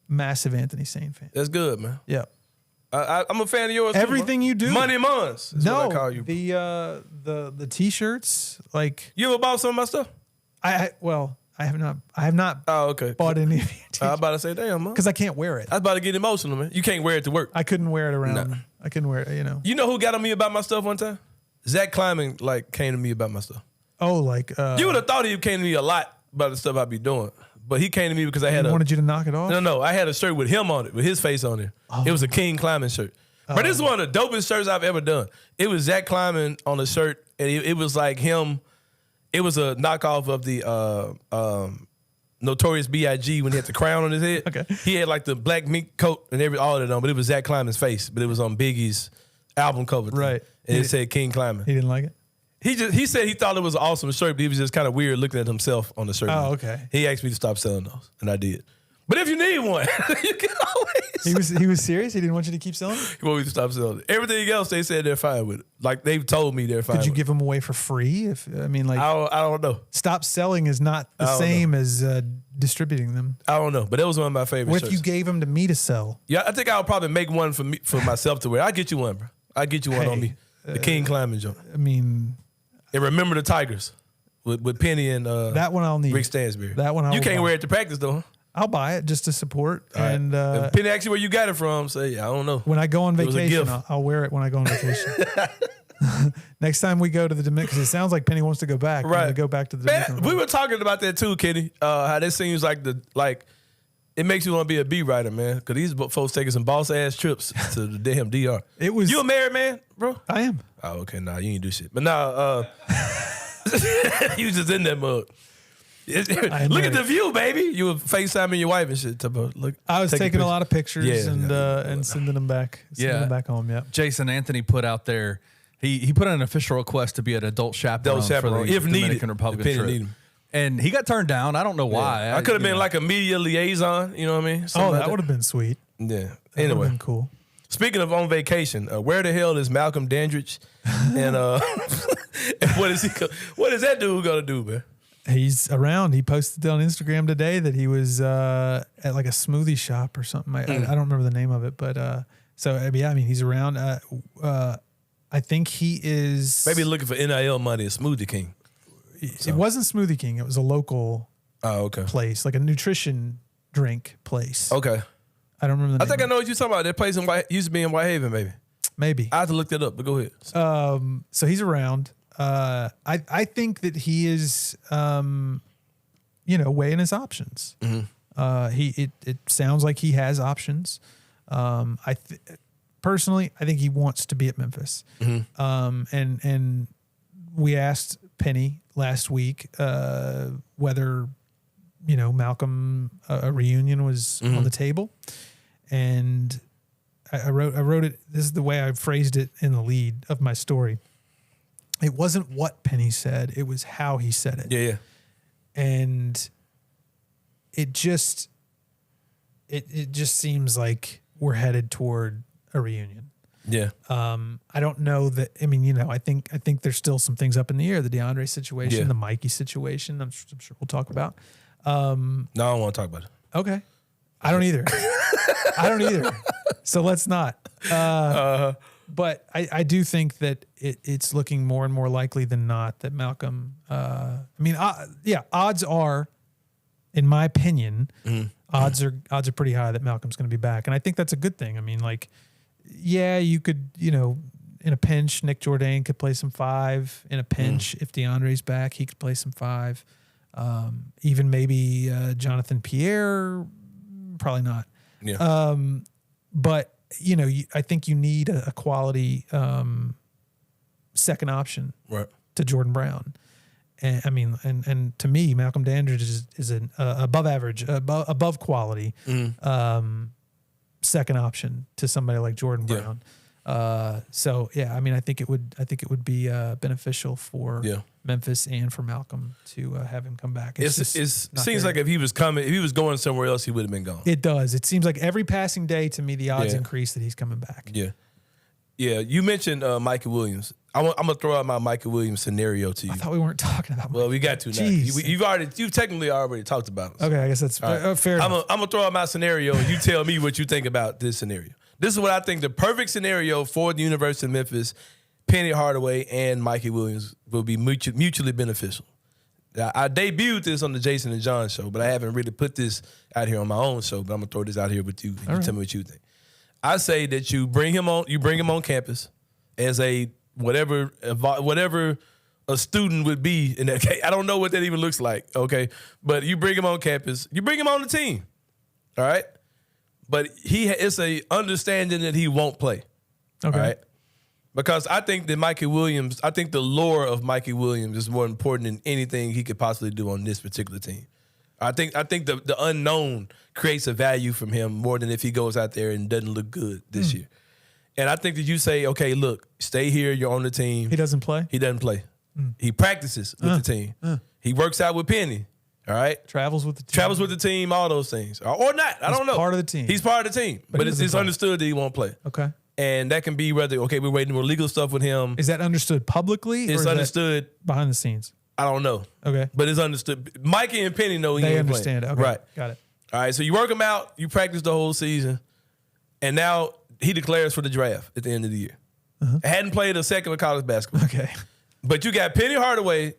massive Anthony Sain fan. That's good, man. Yeah. I'm a fan of yours. Everything too, you do. Money Munz is what I call you. The T-shirts, like. You ever bought some of my stuff? I have not. Oh, okay. Bought any of your T-shirts. I was about to say, damn, man. Because I can't wear it. I was about to get emotional, man. You can't wear it to work. I couldn't wear it around. Nah. I couldn't wear it, You know who got on me about my stuff one time? Zach Kleiman, came to me about my stuff. Oh, you would have thought he came to me a lot about the stuff I be doing. But he came to me because I had wanted you to knock it off? No. I had a shirt with him on it, with his face on it. Oh. It was a King Kleiman shirt. But this is one of the dopest shirts I've ever done. It was Zach Kleiman on the shirt, and it was like him. It was a knockoff of the Notorious B.I.G. when he had the crown on his head. Okay. He had like the black mink coat and all that on, but it was Zach Kleiman's face. But it was on Biggie's album cover. Right. And it said King Kleiman. He didn't like it? He said he thought it was an awesome shirt, but he was just kind of weird looking at himself on the shirt. Oh, okay. He asked me to stop selling those, and I did. But if you need one, you can always. He was serious? He didn't want you to keep selling? He wanted me to stop selling it. Everything else, they said they're fine with it. Like, they've told me they're fine with it. Could you give them away for free? I don't know. Stop selling is not the same as distributing them. I don't know, but that was one of my favorite shirts. What if you gave them to me to sell? Yeah, I think I'll probably make one for myself to wear. I'll get you one, bro. I'll get you one on me. The King Kleiman joint. I mean... And remember the Tigers with Penny and that one I'll need. Rick Stansberry. That one you can't wear it to practice though. Huh? I'll buy it just to support. All and if Penny asks you where you got it from, say I don't know. When I go on vacation, I'll wear it when I go on vacation. Next time we go to the Dominican, because it sounds like Penny wants to go back. Right, we go back to the Dominican. We were talking about that too, Kenny. How that seems like it makes you want to be a beat writer, man. Because these folks taking some boss ass trips to the damn DR. You a married man, bro? I am. Oh, okay. Nah, you ain't do shit. But nah, you just in that mode. Look at the view, baby. You were FaceTiming your wife and shit. I was taking a lot of pictures and sending them back. Sending them back home. Yeah. Jason Anthony put out there. He put in an official request to be an adult chaperone for the if Dominican Republic trip. And he got turned down. I don't know why. I could have been like a media liaison. You know what I mean? That would have been sweet. Yeah. That would have been cool. Speaking of on vacation, where the hell is Malcolm Dandridge? And what is that dude gonna do, man? He's around. He posted on Instagram today that he was at like a smoothie shop or something. I don't remember the name of it, but he's around. I think he is maybe looking for NIL money. A Smoothie King. It wasn't Smoothie King. It was a local place, like a nutrition drink place. Okay. I don't remember the name. I think I know what you're talking about. That place used to be in Whitehaven, maybe. Maybe. I have to look that up, but go ahead. So he's around. I think that he is, weighing his options. Mm-hmm. It sounds like he has options. Personally, I think he wants to be at Memphis. Mm-hmm. And we asked Penny last week whether Malcolm a reunion was on the table, and I wrote it. This is the way I phrased it in the lead of my story. It wasn't what Penny said; it was how he said it. Yeah. And it just it just seems like we're headed toward a reunion. Yeah. I don't know that. I mean, I think there's still some things up in the air. The DeAndre situation, the Mikey situation. I'm sure we'll talk about. No, I don't want to talk about it. Okay. I don't either. So let's not. But I do think that it's looking more and more likely than not that Malcolm. Odds are, in my opinion, odds are pretty high that Malcolm's going to be back, and I think that's a good thing. I mean, like, yeah, you could, in a pinch, Nick Jourdain could play some 5. In a pinch, if DeAndre's back, he could play some 5. Even maybe Jonathan Pierre, probably not. Yeah. But I think you need a quality second option to Jordan Brown. And I mean, and to me, Malcolm Dandridge is an above average, above quality second option to somebody like Jordan Brown. So yeah, I mean, I think it would be beneficial for Memphis and for Malcolm to have him come back. It seems like if he was going somewhere else, he would have been gone. It does. It seems like every passing day, to me, the odds increase that he's coming back. Yeah. Yeah. You mentioned Mikey Williams. I'm gonna throw out my Mikey Williams scenario to you. I thought we weren't talking about. Well, we got to now. You've technically already talked about it. Okay, I guess that's fair enough. I'm gonna throw out my scenario, and you tell me what you think about this scenario. This is what I think the perfect scenario for the University of Memphis, Penny Hardaway and Mikey Williams will be mutually beneficial. I debuted this on the Jason and John show, but I haven't really put this out here on my own show. But I'm gonna throw this out here with you. And you tell me what you think. I say that you bring him on campus as a whatever a student would be in that case. I don't know what that even looks like. Okay, but you bring him on campus. You bring him on the team. All right, but it's a understanding that he won't play. Okay. All right. Because I think that the lore of Mikey Williams is more important than anything he could possibly do on this particular team. I think the unknown creates a value from him more than if he goes out there and doesn't look good this year. And I think that you say, okay, look, stay here, you're on the team. He doesn't play? He doesn't play. He practices with the team. He works out with Penny. All right? Travels with the team, all those things. Or not, I don't know. He's part of the team. He's part of the team. But it's understood that he won't play. Okay. And that can be whether, okay, we're waiting for legal stuff with him. Is that understood publicly? It's understood behind the scenes. I don't know. Okay. But it's understood. Mikey and Penny know he ain't understand playing. it. Okay. Right. Got it. All right. So you work him out, you practice the whole season, and now he declares for the draft at the end of the year. Hadn't played a second of college basketball. Okay. But you got Penny Hardaway,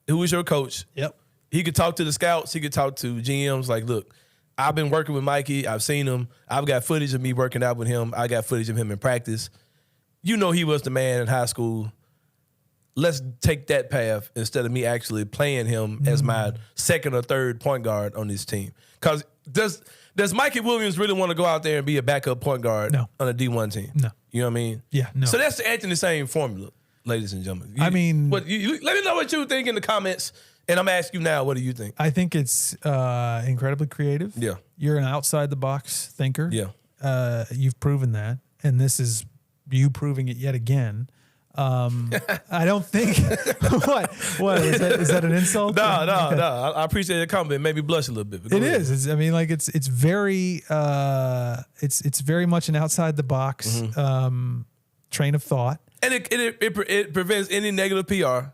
who was your coach. Yep. He could talk to the scouts. He could talk to GMs like, look, I've been working with Mikey. I've seen him. I've got footage of me working out with him. I got footage of him in practice. You know he was the man in high school. Let's take that path instead of me actually playing him as my second or third point guard on this team. Because does Mikey Williams really want to go out there and be a backup point guard on a D1 team? No. You know what I mean? Yeah, no. So that's the Anthony Sain formula, ladies and gentlemen. I mean... let me know what you think in the comments, and I'm asking you now, what do you think? I think it's incredibly creative. Yeah. You're an outside-the-box thinker. Yeah. You've proven that, and this is you proving it yet again. I don't think what is that an insult? No. I appreciate the comment. It made me blush a little bit. It is. It's very it's very much an outside the box train of thought, and it prevents any negative PR.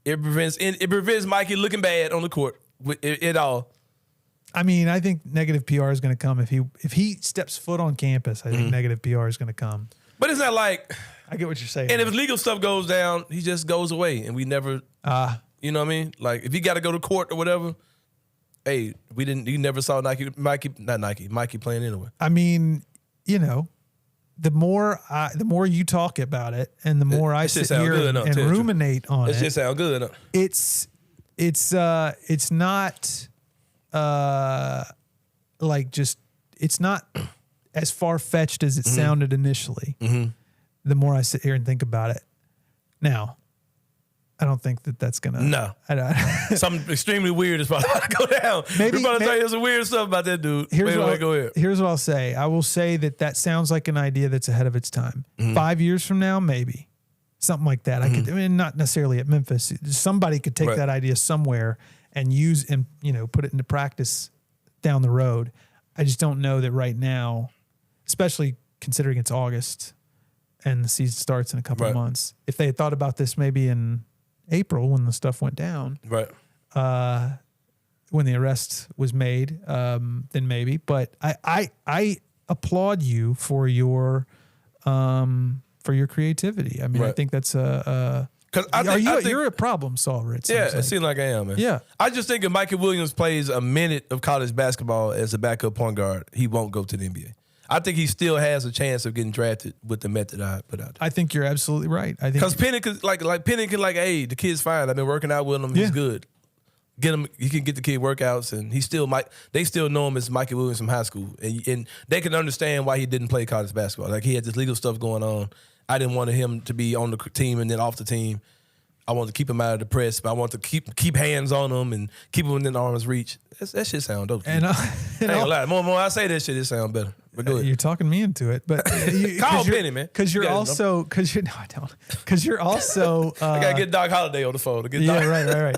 It prevents Mikey looking bad on the court at all. I mean, I think negative PR is going to come if he steps foot on campus. I think negative PR is going to come. But it's not like I get what you're saying. And if legal stuff goes down, he just goes away, and we never. You know what I mean? Like if he got to go to court or whatever. Hey, you never saw Mikey playing anyway. I mean, the more you talk about it, and the more I sit here and ruminate on it. It just sound good enough. It's not it's not as far-fetched as it sounded initially. The more I sit here and think about it. Now, I don't think that's going to... No. Something extremely weird is about to go down. We're about to tell you some weird stuff about that dude. Here's what I'll say. I will say that sounds like an idea that's ahead of its time. 5 years from now, maybe. Something like that. Not necessarily at Memphis. Somebody could take that idea somewhere and use and put it into practice down the road. I just don't know that right now, especially considering it's August and the season starts in a couple of months. If they had thought about this maybe in April when the stuff went down, Right. When the arrest was made, then maybe. But I applaud you for your creativity. I mean, I think that's you're a problem solver. It seems like I am, man. Yeah. I just think if Michael Williams plays a minute of college basketball as a backup point guard, he won't go to the NBA. I think he still has a chance of getting drafted with the method I put out there. I think you're absolutely right. I think because Penny could hey, the kid's fine. I've been working out with him. He's good. Get him. He can get the kid workouts, and he still might. They still know him as Mikey Williams from high school, and they can understand why he didn't play college basketball. Like he had this legal stuff going on. I didn't want him to be on the team and then off the team. I wanted to keep him out of the press, but I want to keep hands on him and keep him within arm's reach. That shit sound dope. And I ain't gonna lie. More I say that shit, it sound better. But go ahead. You're talking me into it, but call Penny, man. Because you're also I don't. Because you're also I gotta get Doc Holliday on the phone to get right.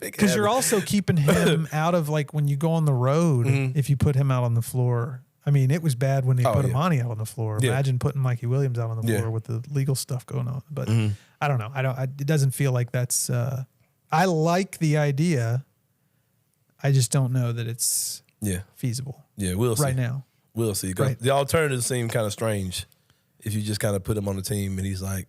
Because you're also keeping him out of like when you go on the road. If you put him out on the floor. I mean, it was bad when they put Imani out on the floor. Imagine putting Mikey Williams out on the floor with the legal stuff going on. But I don't know. It doesn't feel like that's. I like the idea. I just don't know that it's feasible. Yeah, we'll see. Right now. We'll see. The alternatives seem kind of strange if you just kind of put him on the team and he's like.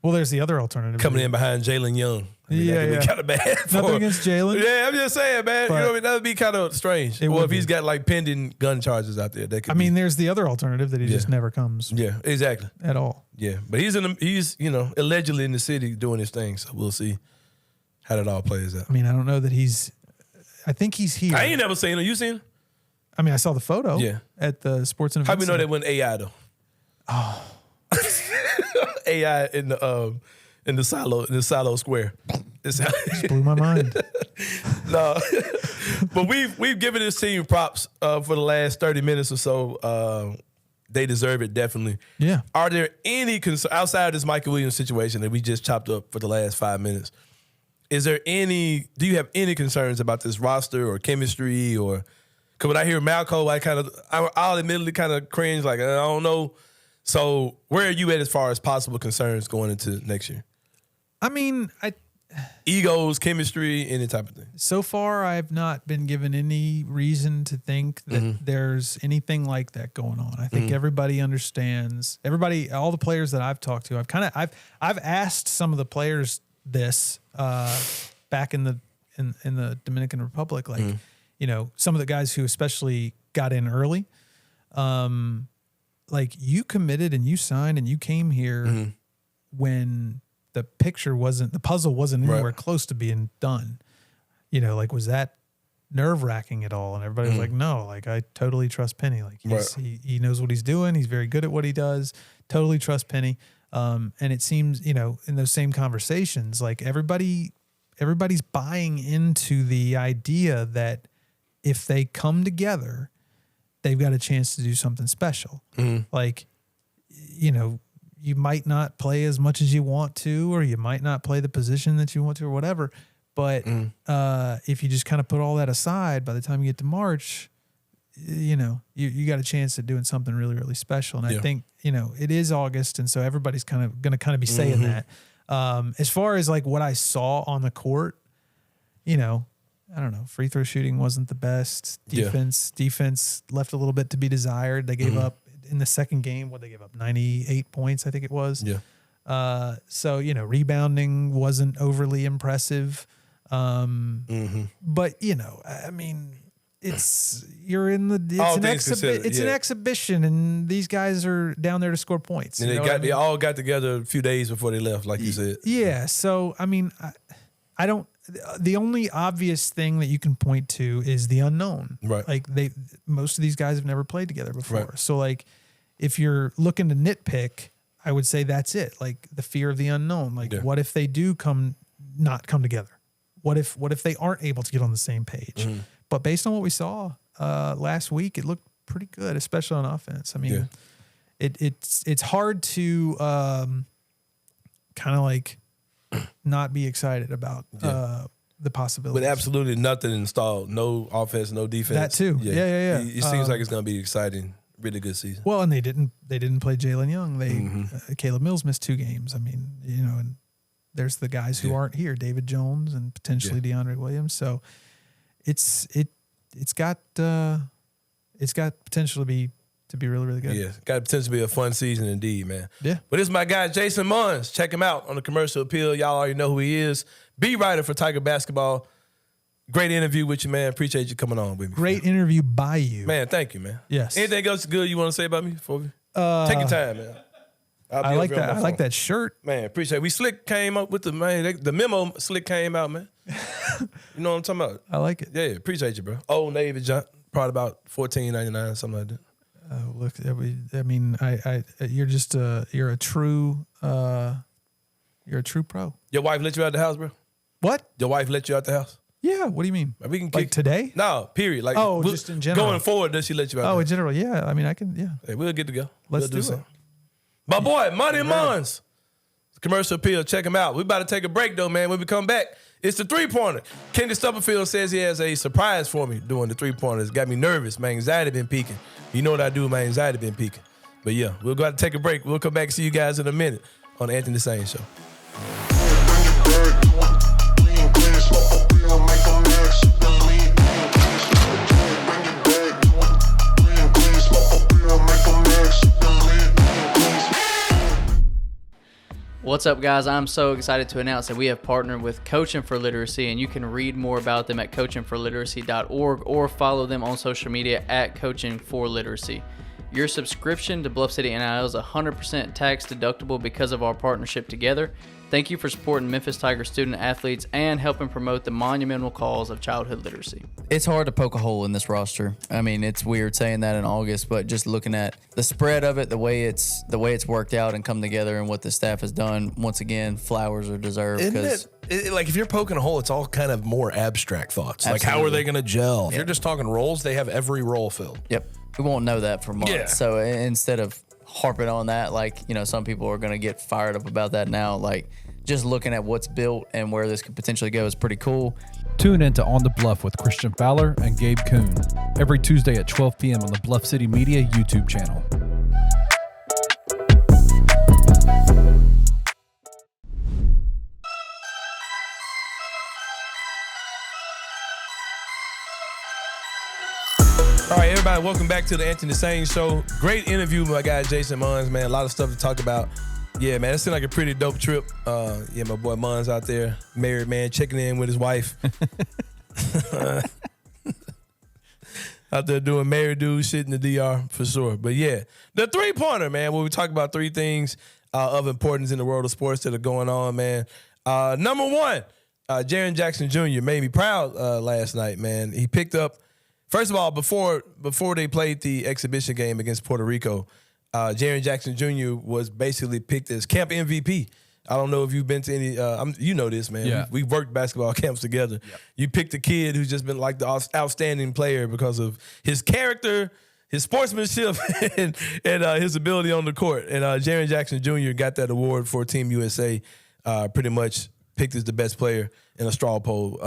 Well, there's the other alternative. Coming in behind Jalen Young. I mean, that could be kind of bad. Nothing against Jalen. Yeah, I'm just saying, man. You know what I mean? That would be kind of strange. Or if he's got like pending gun charges out there. That could there's the other alternative that he just never comes. Yeah, exactly. At all. Yeah, but he's allegedly in the city doing his thing. So we'll see how that all plays out. I mean, I don't know that I think he's here. I ain't never seen him. You seen him? I mean, I saw the photo at the Sports and How Events we know Center. that wasn't AI though? Oh. AI in the silo square. Just blew my mind. No, but we've given this team props for the last 30 minutes or so. They deserve it, definitely. Yeah. Are there any outside of this Michael Williams situation that we just chopped up for the last 5 minutes? Do you have any concerns about this roster or chemistry or? Because when I hear Malco, I'll admittedly kind of cringe, like I don't know. So where are you at as far as possible concerns going into next year? I mean, egos, chemistry, any type of thing. So far, I've not been given any reason to think that there's anything like that going on. I think everybody understands. Everybody, all the players that I've talked to, I've asked some of the players this back in the Dominican Republic, like some of the guys who especially got in early. Like you committed and you signed and you came here when the puzzle wasn't anywhere close to being done. Like was that nerve wracking at all? And everybody was like, no, like I totally trust Penny. Like he knows what he's doing. He's very good at what he does. Totally trust Penny. And it seems, in those same conversations, like everybody's buying into the idea that if they come together, they've got a chance to do something special. Like, you might not play as much as you want to, or you might not play the position that you want to or whatever. But if you just kind of put all that aside, by the time you get to March, you got a chance at doing something really, really special. And I think, it is August. And so everybody's going to be saying that. As far as like what I saw on the court, I don't know. Free throw shooting wasn't the best. Defense left a little bit to be desired. They gave up in the second game. What they gave up 98 points, I think it was. Yeah. So rebounding wasn't overly impressive. But I mean, it's an exhibition, and these guys are down there to score points. And they all got together a few days before they left, like you said. Yeah. So I mean, I don't. The only obvious thing that you can point to is the unknown. Right. Like most of these guys have never played together before. Right. So like, if you're looking to nitpick, I would say that's it. Like the fear of the unknown. Like what if they do not come together? What if they aren't able to get on the same page? But based on what we saw last week, it looked pretty good, especially on offense. I mean, it's hard to kind of like not be excited about the possibilities. With absolutely nothing installed, no offense, no defense. That too. Yeah. It seems like it's going to be exciting. Really good season. Well, and they didn't play Jalen Young. Caleb Mills missed 2 games. I mean, and there's the guys who aren't here, David Jones and potentially DeAndre Williams. So it's got potential to be really, really good. Yeah, got potential to be a fun season indeed, man. Yeah. But this is my guy, Jason Munz. Check him out on the Commercial Appeal. Y'all already know who he is. Beat writer for Tiger Basketball. Great interview with you, man. Appreciate you coming on with me. Great interview by you. Man, thank you, man. Yes. Anything else good you want to say about me before we take your time, man? I like that. I like that shirt. Man, appreciate it. We Slick came up with the memo. Slick came out, man. You know what I'm talking about? I like it. Yeah, appreciate you, bro. Old Navy jump, probably about $14.99, something like that. Look, I mean, you're just you're a true pro. Your wife let you out the house, bro? What? Your wife let you out the house? Yeah. What do you mean? We can like today? No, period. Like, just in general. Going forward, does she let you out? Oh, in general, yeah. I mean, I can. Yeah. Hey, we'll get to go. Let's we'll do it. My boy, Money Munz. Commercial Appeal. Check him out. We about to take a break though, man. When we come back, it's the 3-pointer. Kenny Stubblefield says he has a surprise for me doing the 3-pointers. Got me nervous. My anxiety been peaking. You know what I do? My anxiety been peaking. But yeah, we'll go out to take a break. We'll come back and see you guys in a minute on the Anthony Sain Show. What's up, guys? I'm so excited to announce that we have partnered with Coaching for Literacy, and you can read more about them at coachingforliteracy.org or follow them on social media at Coaching for Literacy. Your subscription to Bluff City NIL is 100% tax deductible because of our partnership together. Thank you for supporting Memphis Tiger student athletes and helping promote the monumental cause of childhood literacy. It's hard to poke a hole in this roster. I mean, it's weird saying that in August, but just looking at the spread of it, the way it's worked out and come together, and what the staff has done, once again, flowers are deserved. Isn't it like if you're poking a hole, it's all kind of more abstract thoughts. Absolutely. Like how are they going to gel? If you're just talking roles, they have every role filled. Yep, we won't know that for months. Yeah. So instead of harping on that, like, some people are going to get fired up about that now. Like, just looking at what's built and where this could potentially go is pretty cool. Tune in to On the Bluff with Christian Fowler and Gabe Kuhn every Tuesday at 12 p.m. on the Bluff City Media YouTube channel. All right, everybody, welcome back to the Anthony Sain Show. Great interview with my guy, Jason Munz, man. A lot of stuff to talk about. Yeah, man, it seemed like a pretty dope trip. Yeah, my boy Munz out there, married man, checking in with his wife. Out there doing married dude shit in the DR for sure. But yeah, the 3-pointer, man, where we talk about 3 things of importance in the world of sports that are going on, man. Number 1, Jaren Jackson Jr. made me proud last night, man. He picked up, first of all, before they played the exhibition game against Puerto Rico, Jaren Jackson Jr. was basically picked as camp MVP. I don't know if you've been to any, you know this, man. Yeah. We've worked basketball camps together. Yep. You picked a kid who's just been like the outstanding player because of his character, his sportsmanship, and his ability on the court. And Jaren Jackson Jr. got that award for Team USA, pretty much picked as the best player in a straw poll.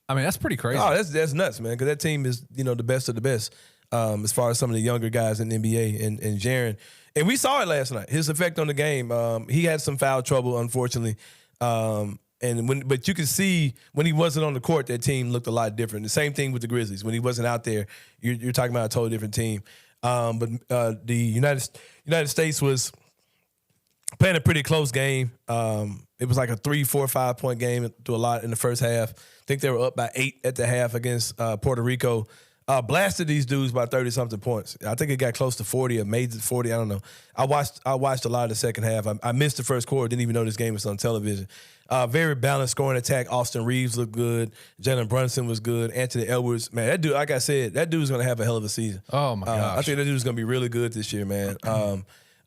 I mean, that's pretty crazy. Oh, that's nuts, man, because that team is, the best of the best as far as some of the younger guys in the NBA and Jaren. And we saw it last night, his effect on the game. He had some foul trouble, unfortunately. But you could see when he wasn't on the court, that team looked a lot different. The same thing with the Grizzlies. When he wasn't out there, you're talking about a totally different team. But the United States was playing a pretty close game. It was like a 3, 4, 5 point game through a lot in the first half. I think they were up by 8 at the half against Puerto Rico. Blasted these dudes by 30-something points. I think it got close to 40 or made it 40. I don't know. I watched a lot of the second half. I missed the first quarter. Didn't even know this game was on television. Very balanced scoring attack. Austin Reeves looked good. Jalen Brunson was good. Anthony Edwards, man, that dude, like I said, that dude's going to have a hell of a season. Oh, my gosh. I think that dude's going to be really good this year, man.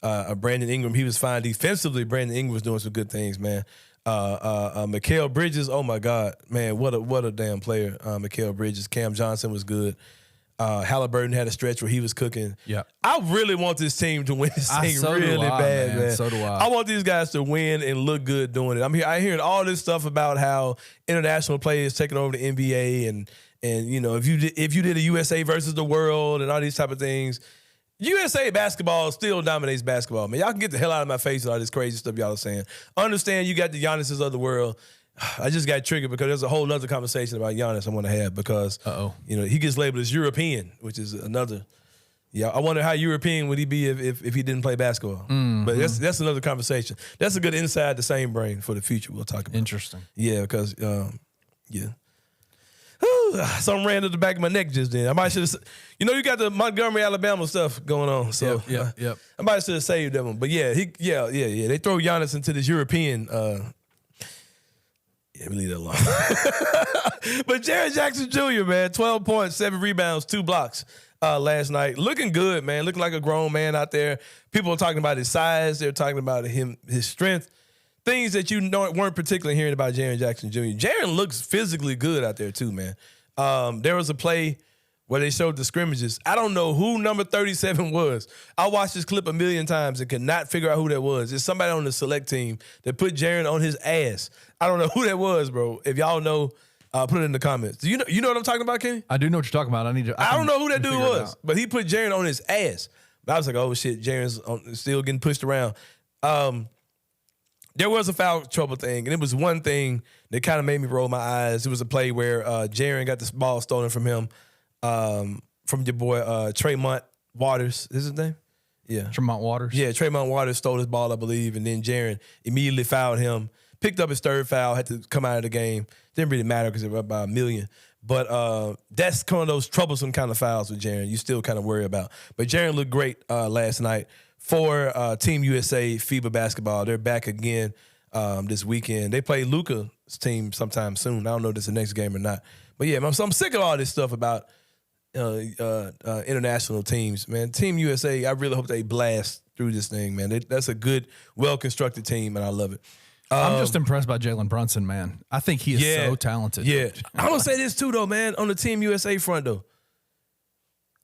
Brandon Ingram, he was fine defensively. Brandon Ingram was doing some good things, man. Mikal Bridges, oh my God, man, what a damn player. Mikal Bridges. Cam Johnson was good. Halliburton had a stretch where he was cooking. Yeah. I really want this team to win this thing So do really I, bad, man. So do I. I want these guys to win and look good doing it. I'm hearing all this stuff about how international players taking over the NBA and you know, if you did a USA versus the world and all these type of things. USA basketball still dominates basketball, man. Y'all can get the hell out of my face with all this crazy stuff y'all are saying. Understand you got the Giannis's of the world. I just got triggered because there's a whole other conversation about Giannis I want to have because, you know, he gets labeled as European, which is another. Yeah, I wonder how European would he be if he didn't play basketball. But that's another conversation. That's a good inside the same brain for the future we'll talk about. Interesting. Yeah, because, Whew, something ran to the back of my neck just then. I might should have, you know, you got the Montgomery, Alabama stuff going on. So Yep. I might should have saved that one. But yeah, they throw Giannis into this European. Yeah, we leave that alone. But Jaren Jackson Jr., man, 12 points, 7 rebounds, 2 blocks last night. Looking good, man. Looking like a grown man out there. People are talking about his size. They're talking about his strength. Things that you weren't particularly hearing about Jaren Jackson Jr. Jaren looks physically good out there too, man. There was a play where they showed the scrimmages. I don't know who number 37 was. I watched this clip a million times and could not figure out who that was. It's somebody on the select team that put Jaren on his ass. I don't know who that was, bro. If y'all know, put it in the comments. Do you know what I'm talking about, Kenny? I do know what you're talking about. I don't know who that dude was, but he put Jaren on his ass. But I was like, oh shit, Jaren's still getting pushed around. There was a foul trouble thing, and it was one thing that kind of made me roll my eyes. It was a play where Jaren got this ball stolen from him, from your boy Tremont Waters. Is his name? Yeah. Tremont Waters? Yeah, Tremont Waters stole his ball, I believe, and then Jaren immediately fouled him, picked up his third foul, had to come out of the game. Didn't really matter because they were up by a million. But that's kind of those troublesome kind of fouls with Jaren you still kind of worry about. But Jaren looked great last night. For Team USA FIBA basketball. They're back again this weekend. They play Luka's team sometime soon. I don't know if it's the next game or not. But yeah, I'm sick of all this stuff about international teams, man. Team USA, I really hope they blast through this thing, man. That's a good, well-constructed team, and I love it. I'm just impressed by Jalen Brunson, man. I think he is so talented. Yeah. I'm going to say this too, though, man, on the Team USA front, though.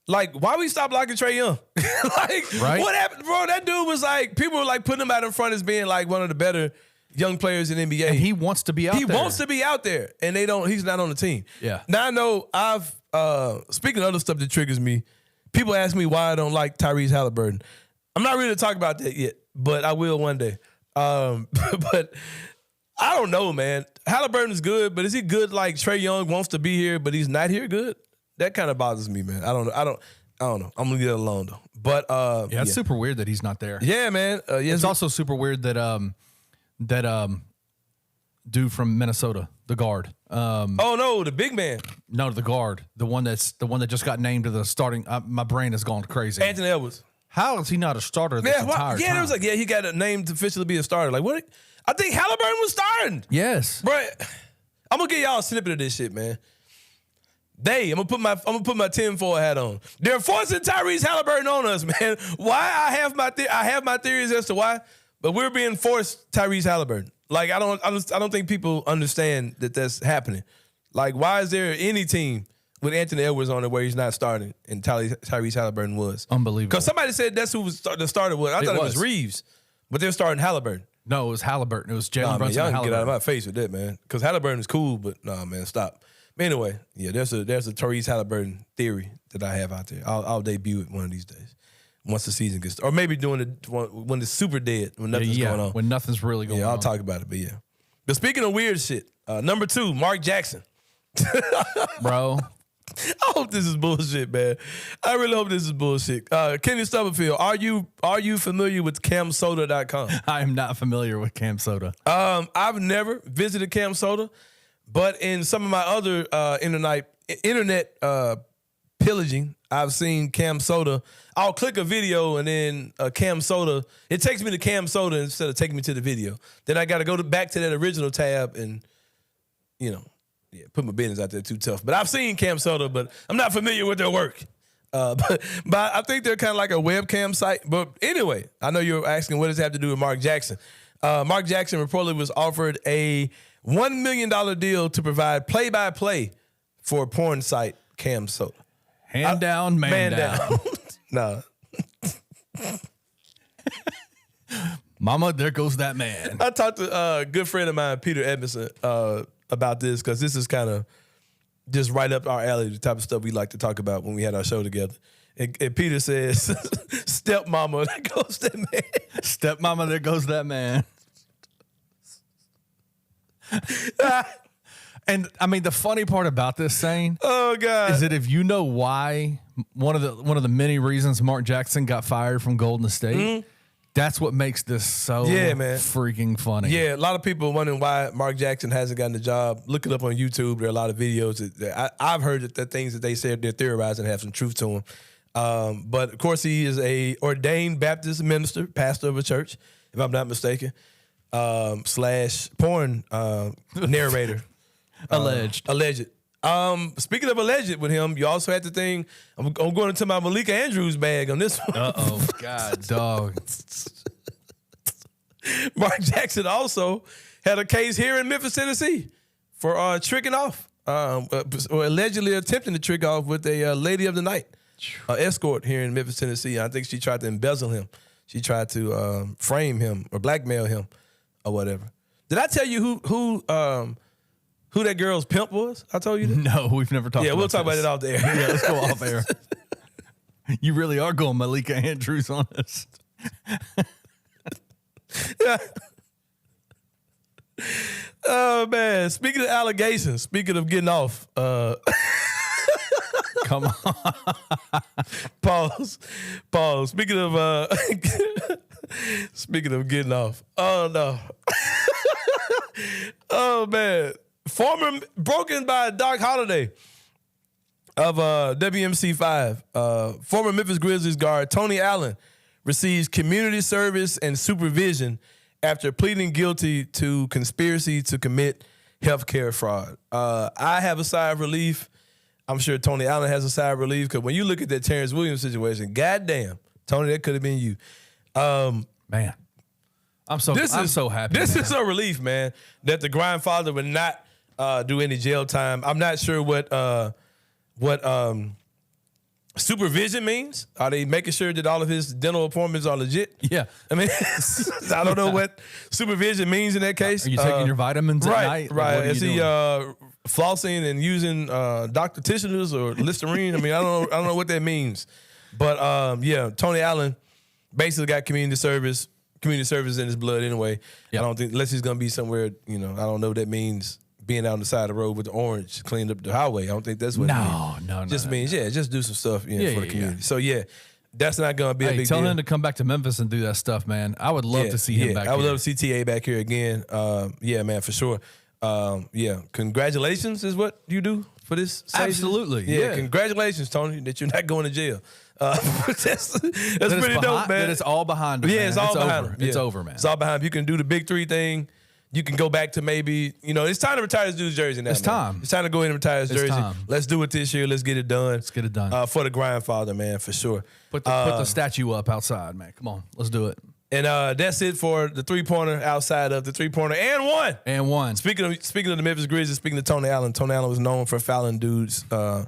Like, why we stop liking Trae Young? Like, right? What happened, bro? That dude was like, people were like putting him out in front as being like one of the better young players in NBA. And he wants to be out there. He wants to be out there, and he's not on the team. Yeah. Now I know speaking of other stuff that triggers me, people ask me why I don't like Tyrese Halliburton. I'm not ready to talk about that yet, but I will one day. But I don't know, man. Halliburton is good, but is he good like Trae Young wants to be here, but he's not here good? That kind of bothers me, man. I don't know. I'm gonna get it alone though. But it's super weird that he's not there. Yeah, man. It's also super weird that dude from Minnesota, the guard. Oh no, the big man. No, the guard, the one that just got named to the starting. My brain has gone crazy. Anthony Edwards. How is he not a starter this entire time? There was he got named to officially be a starter. Like what? I think Halliburton was starting. Yes, bro. I'm gonna get y'all a snippet of this shit, man. I'm gonna put my tinfoil hat on. They're forcing Tyrese Halliburton on us, man. Why? I have my theories as to why, but we're being forced Tyrese Halliburton. Like I don't think people understand that that's happening. Like why is there any team with Anthony Edwards on it where he's not starting and Tyrese Halliburton was? Unbelievable. Because somebody said that's who the starter was. I thought it was Reeves, but they're starting Halliburton. No, it was Halliburton. It was Jalen Brunson. Y'all and can Halliburton. get out of my face with that, man. Because Halliburton is cool, but nah, man, stop. But anyway, yeah, there's a Tyrese Halliburton theory that I have out there. I'll debut it one of these days once the season gets started. Or maybe doing it when it's super dead, when nothing's going on. When nothing's really going on. Yeah, I'll talk about it, but yeah. But speaking of weird shit, number 2, Mark Jackson. Bro. I hope this is bullshit, man. I really hope this is bullshit. Kenny Stubblefield, are you familiar with CamSoda.com? I am not familiar with Cam Soda. I've never visited Cam Soda, but in some of my other internet pillaging, I've seen Cam Soda. I'll click a video and then Cam Soda. It takes me to Cam Soda instead of taking me to the video. Then I got to go back to that original tab and, put my business out there too tough. But I've seen Cam Soda, but I'm not familiar with their work. But I think they're kind of like a webcam site. But anyway, I know you're asking what does it have to do with Mark Jackson. Mark Jackson reportedly was offered a $1 million deal to provide play-by-play for a porn site, Cam Soda. Hand down, man down. No. Mama, there goes that man. I talked to a good friend of mine, Peter Edmondson, about this because this is kind of just right up our alley, the type of stuff we like to talk about when we had our show together. And Peter says, stepmama, there goes that man. Stepmama, there goes that man. And I mean, the funny part about this, Sain, oh God, is that if you know why one of the many reasons Mark Jackson got fired from Golden State, that's what makes this so freaking funny. Yeah, a lot of people wondering why Mark Jackson hasn't gotten the job. Look it up on YouTube. There are a lot of videos. I've heard that the things that they said they're theorizing have some truth to them. But of course, he is a ordained Baptist minister, pastor of a church, if I'm not mistaken, / porn narrator. Alleged. Speaking of alleged with him, you also had the thing. I'm going into my Malika Andrews bag on this one. Uh-oh. God, dog. Mark Jackson also had a case here in Memphis, Tennessee for tricking off, or allegedly attempting to trick off with a lady of the night, escort here in Memphis, Tennessee. I think she tried to embezzle him. She tried to frame him or blackmail him or whatever. Did I tell you who that girl's pimp was? I told you that? No, we've never talked about Yeah, we'll talk about it off the air. Yeah, let's go off air. You really are going Malika Andrews on us. Oh, man. Speaking of allegations, speaking of getting off. Come on. Pause. Speaking of getting off. Oh, no. Oh, man. Broken by Doc Holliday of WMC5. Former Memphis Grizzlies guard Tony Allen receives community service and supervision after pleading guilty to conspiracy to commit healthcare fraud. I have a sigh of relief. I'm sure Tony Allen has a sigh of relief because when you look at that Terrence Williams situation, goddamn, Tony, that could have been you. Man, I'm so happy. This is a relief, man, that the grandfather would not do any jail time. I'm not sure what supervision means. Are they making sure that all of his dental appointments are legit? Yeah. I mean, I don't know what supervision means in that case. Are you taking your vitamins at night? Right. Like, Is he flossing and using Dr. Tissues or Listerine? I mean, I don't know what that means. But yeah, Tony Allen basically got community service in his blood anyway. Yep. I don't think, unless he's going to be somewhere, I don't know what that means. Being out on the side of the road with the orange, cleaned up the highway. I don't think that's what it means. No. Just means, just do some stuff for the community. Yeah. So, that's not going to be a big deal. Tell him to come back to Memphis and do that stuff, man. I would love to see him back here. I would love to see TA back here again. Yeah, man, for sure. Congratulations is what you do for this season. Absolutely. Yeah, congratulations, Tony, that you're not going to jail. That's pretty dope, man. That it's all behind him. Yeah, it's all behind him. It's over, man. It's all behind him. You can do the big three thing. You can go back to maybe, it's time to retire this dude's jersey now. It's time. It's time to go in and retire his jersey. Time. Let's do it this year. Let's get it done. Let's get it done. For the grandfather, man, for sure. Put the statue up outside, man. Come on. Let's do it. And that's it for the three-pointer outside of the three-pointer. And one. Speaking of the Memphis Grizzlies, speaking of Tony Allen was known for fouling dudes that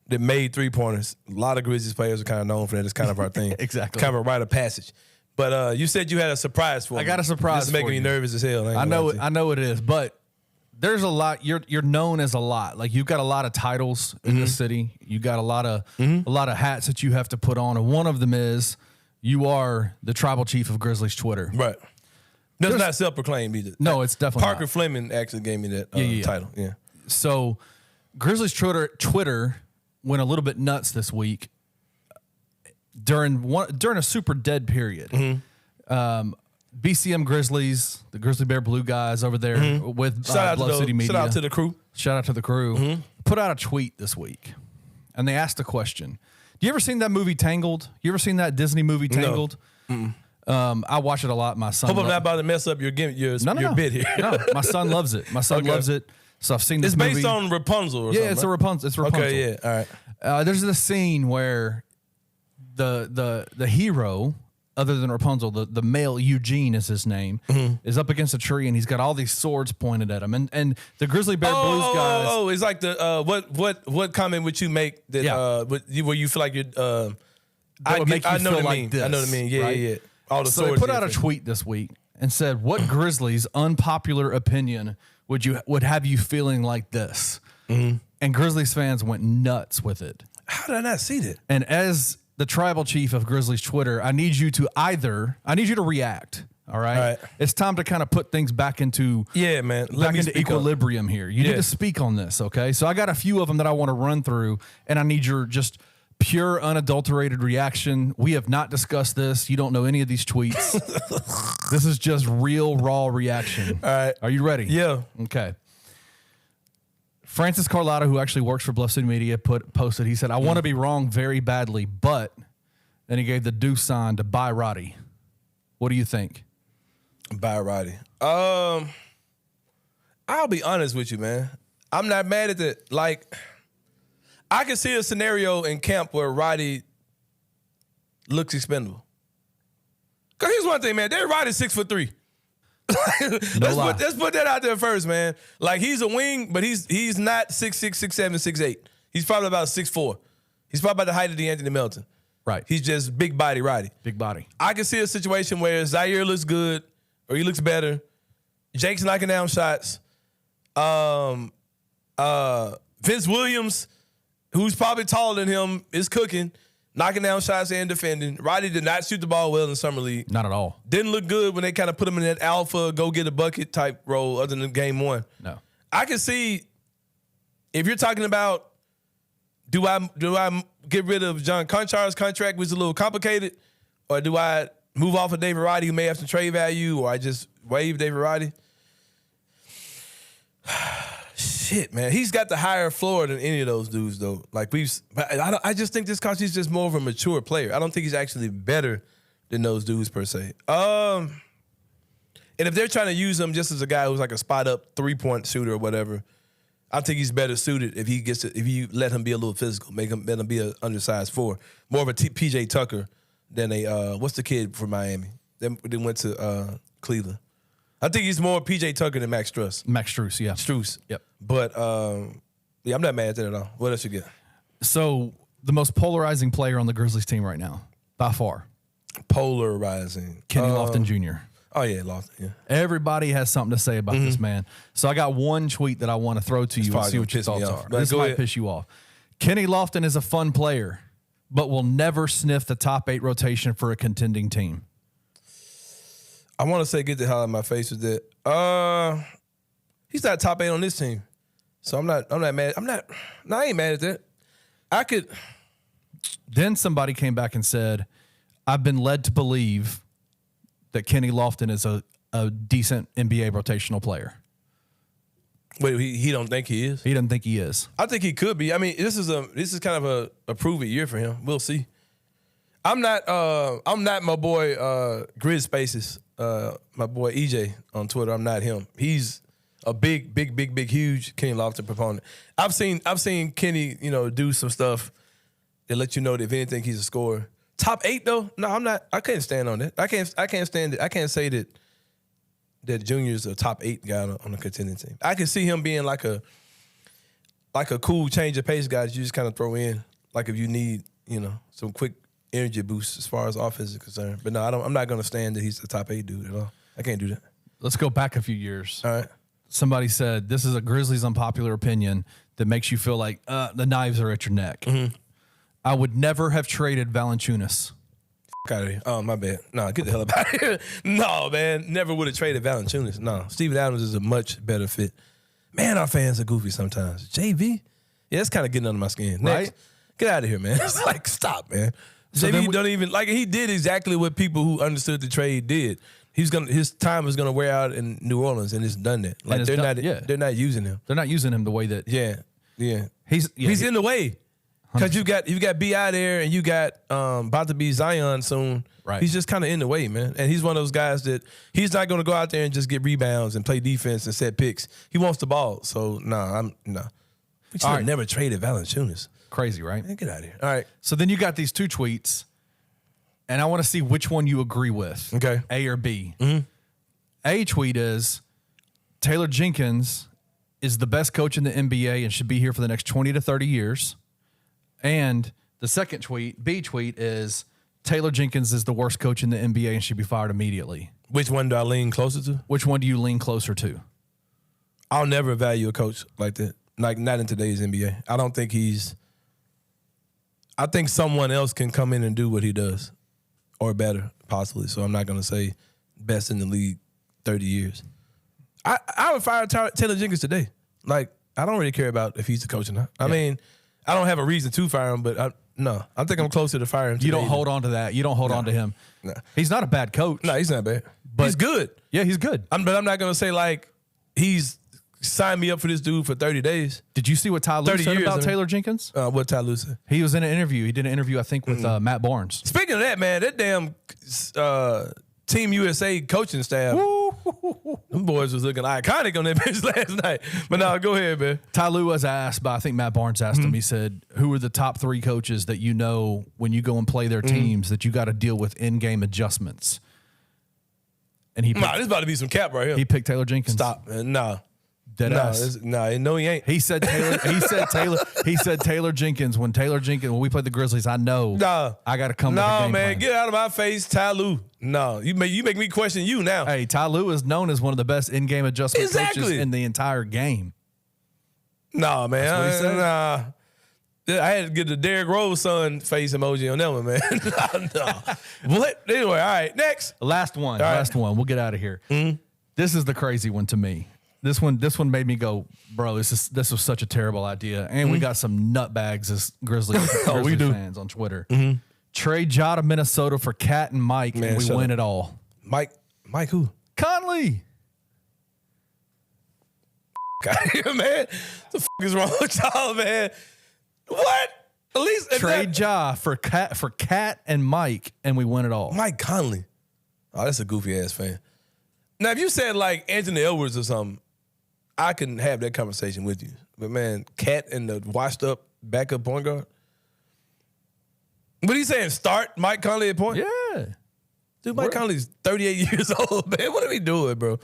made three-pointers. A lot of Grizzlies players are kind of known for that. It's kind of our thing. Exactly. Kind of a rite of passage. But you said you had a surprise for me. I got a surprise. This is making me nervous as hell. I know it is, but there's a lot. You're known as a lot. Like, you've got a lot of titles in this city. You got a lot of hats that you have to put on, and one of them is you are the tribal chief of Grizzlies Twitter. Right. That's not self-proclaimed either. No, it's definitely Parker not. Fleming actually gave me that title. Yeah. So Grizzlies Twitter went a little bit nuts this week during a super dead period. BCM Grizzlies, the Grizzly Bear Blue guys over there with Bluff City Media. Shout out to the crew. Put out a tweet this week, and they asked a question. Do you ever seen that movie Tangled? You ever seen that Disney movie Tangled? No. I watch it a lot. My son. Hope I'm not about to mess up your bit here. No, my son loves it. My son loves it. So I've seen this movie. It's based on Rapunzel or something. It's a Rapunzel. It's Rapunzel. Okay, yeah. All right. There's this scene where the hero other than Rapunzel, the male Eugene is his name, is up against a tree and he's got all these swords pointed at him. And the Grizzly Bear Blues guys. Oh, it's like the what comment would you make that where you feel like you're that would make you feel like this, I know what I mean. Yeah, right? yeah. All the So they swords put out a tweet this week and said, "What Grizzlies unpopular opinion would have you feeling like this?" And Grizzlies fans went nuts with it. How did I not see that? And as the tribal chief of Grizzlies Twitter, I need you to react. All right. All right. It's time to kind of put things back into Man. back into equilibrium here. You need Yeah. to speak on this, okay? So I got a few of them that I want to run through, and I need your just pure, unadulterated reaction. We have not discussed this. You don't know any of these tweets. This is just real, raw reaction. All right. Are you ready? Yeah. Okay. Francis Carlotta, who actually works for Bluff City Media, posted, he said, "I want to be wrong very badly, but," and he gave the do sign to buy Roddy. What do you think? By Roddy. I'll be honest with you, man. I'm not mad at that. Like, I can see a scenario in camp where Roddy looks expendable. Cause here's one thing, man. That Roddy's 6'3". Let's put that out there first, man. Like, he's a wing, but he's not 6'6", 6'7", 6'8". He's probably about 6'4". He's probably about the height of DeAnthony Melton. Right. He's just big body Roddy. Big body. I can see a situation where Zaire looks good or he looks better. Jake's knocking down shots. Vince Williams, who's probably taller than him, is cooking, knocking down shots and defending. Roddy did not shoot the ball well in the summer league. Not at all. Didn't look good when they kind of put him in that alpha, go get a bucket type role other than game one. No. I can see if you're talking about do I get rid of John Conchar's contract, which is a little complicated, or do I move off of David Roddy, who may have some trade value, or I just waive David Roddy? Shit, man, he's got the higher floor than any of those dudes, though. Like I just think this because he's just more of a mature player. I don't think he's actually better than those dudes per se. And if they're trying to use him just as a guy who's like a spot up 3-point shooter or whatever, I think he's better suited if you let him be a little physical, let him be an undersized 4, more of a PJ Tucker than a what's the kid from Miami? They went to Cleveland. I think he's more PJ Tucker than Max Strus. Max Strus, yeah. Strus. Yep. But I'm not mad at that at all. What else you get? So the most polarizing player on the Grizzlies team right now, by far, Polarizing. Kenny Lofton Jr. Oh yeah, Lofton. Yeah. Everybody has something to say about this man. So I got one tweet that I want to throw to you and probably see gonna what your piss me thoughts off. are. But This go might ahead. piss you off. Kenny Lofton is a fun player, but will never sniff the top 8 rotation for a contending team. I want to say get the hell out of my face with that. He's not top 8 on this team, so I'm not mad. I ain't mad at that. I could. Then somebody came back and said, "I've been led to believe that Kenny Lofton is a decent NBA rotational player." Wait, he don't think he is? He doesn't think he is. I think he could be. I mean, this is kind of a prove it year for him. We'll see. I'm not my boy Grizz Spaces. My boy EJ on Twitter. I'm not him. He's a big, huge Kenny Lofton proponent. I've seen Kenny, do some stuff that let you know that if anything, he's a scorer. Top 8 though? No, I'm not. I can't stand on that. I can't stand it. I can't say that Junior's a top 8 guy on a contending team. I can see him being like a cool change of pace guy that you just kind of throw in, like if you need, some quick energy boost as far as offense is concerned. But no, I'm not going to stand that he's the top 8 dude at all. I can't do that. Let's go back a few years. All right. Somebody said, this is a Grizzlies unpopular opinion that makes you feel like the knives are at your neck. Mm-hmm. I would never have traded Valanciunas. Out of here. Oh, my bad. No, get the hell up out of here. No, man. Never would have traded Valanciunas. No. Steven Adams is a much better fit. Man, our fans are goofy sometimes. JV? Yeah, it's kind of getting under my skin. Next. Right? Get out of here, man. It's like, stop, man. So JV don't even, like, he did exactly what people who understood the trade did. His time was going to wear out in New Orleans, and it's done that. Like, they're not using him. They're not using him the way that. Yeah. He's in the way. Because you got B.I. there, and you got about to be Zion soon. Right. He's just kind of in the way, man. And he's one of those guys that he's not going to go out there and just get rebounds and play defense and set picks. He wants the ball. So, no. We should have never traded Valanciunas. Crazy, right? Man, get out of here. All right. So then you got these 2 tweets. and I want to see which one you agree with. Okay. A or B. A tweet is Taylor Jenkins is the best coach in the NBA and should be here for the next 20 to 30 years. And the second tweet, B tweet, is Taylor Jenkins is the worst coach in the NBA and should be fired immediately. Which one do I lean closer to? Which one do you lean closer to? I'll never value a coach like that. Like, not in today's NBA. I don't think I think someone else can come in and do what he does, or better, possibly. So I'm not going to say best in the league 30 years. I would fire Taylor Jenkins today. Like, I don't really care about if he's the coach or not. I mean, I don't have a reason to fire him, but I think I'm closer to firing him today. You don't hold on to that. You don't hold on to him. No. He's not a bad coach. No, he's not bad. But he's good. Yeah, he's good. But I'm not going to say, like, he's signed me up for this dude for 30 days. Did you see what Ty Lue 30 said years, about I mean. Taylor Jenkins? What Ty Lue said? He was in an interview. He did an interview, I think, with Matt Barnes. Speaking of that, man, that damn Team USA coaching staff, them boys was looking iconic on that bench last night. But no, go ahead, man. Ty Lue was asked by, I think Matt Barnes asked him, he said, who are the top 3 coaches that you know when you go and play their teams that you got to deal with in-game adjustments? And he picked, Nah, this about to be some cap right here. he picked Taylor Jenkins. Stop, man. Nah. Dead ass. No, he ain't. He said Taylor Jenkins. When we played the Grizzlies, I know I got to come with a game man, plan. get out of my face, Ty Lue. No, you make me question you now. Hey, Ty Lue is known as one of the best in-game adjustment coaches Exactly. in the entire game. No, man. That's what he said. Nah. I had to get the Derrick Rose son face emoji on that one, man. No. What? Anyway, all right. Next. Last one. All right. Last one. We'll get out of here. This is the crazy one to me. This one made me go, bro, this was such a terrible idea. And we got some nutbags as Grizzlies fans on Twitter. Trade Ja to Minnesota for Cat and Mike, Man, and we shut win up. it all. Mike who? Conley. God, man. What the is wrong with y'all, man? What? At least Trade Ja for Cat and Mike, and we win it all. Mike Conley. Oh, that's a goofy ass fan. Now, if you said like Anthony Edwards or something, I can have that conversation with you. But man, Cat and the washed up backup point guard. What are you saying? Start Mike Conley at point? Yeah. Dude, Mike Conley's 38 years old, man. What are we doing, bro?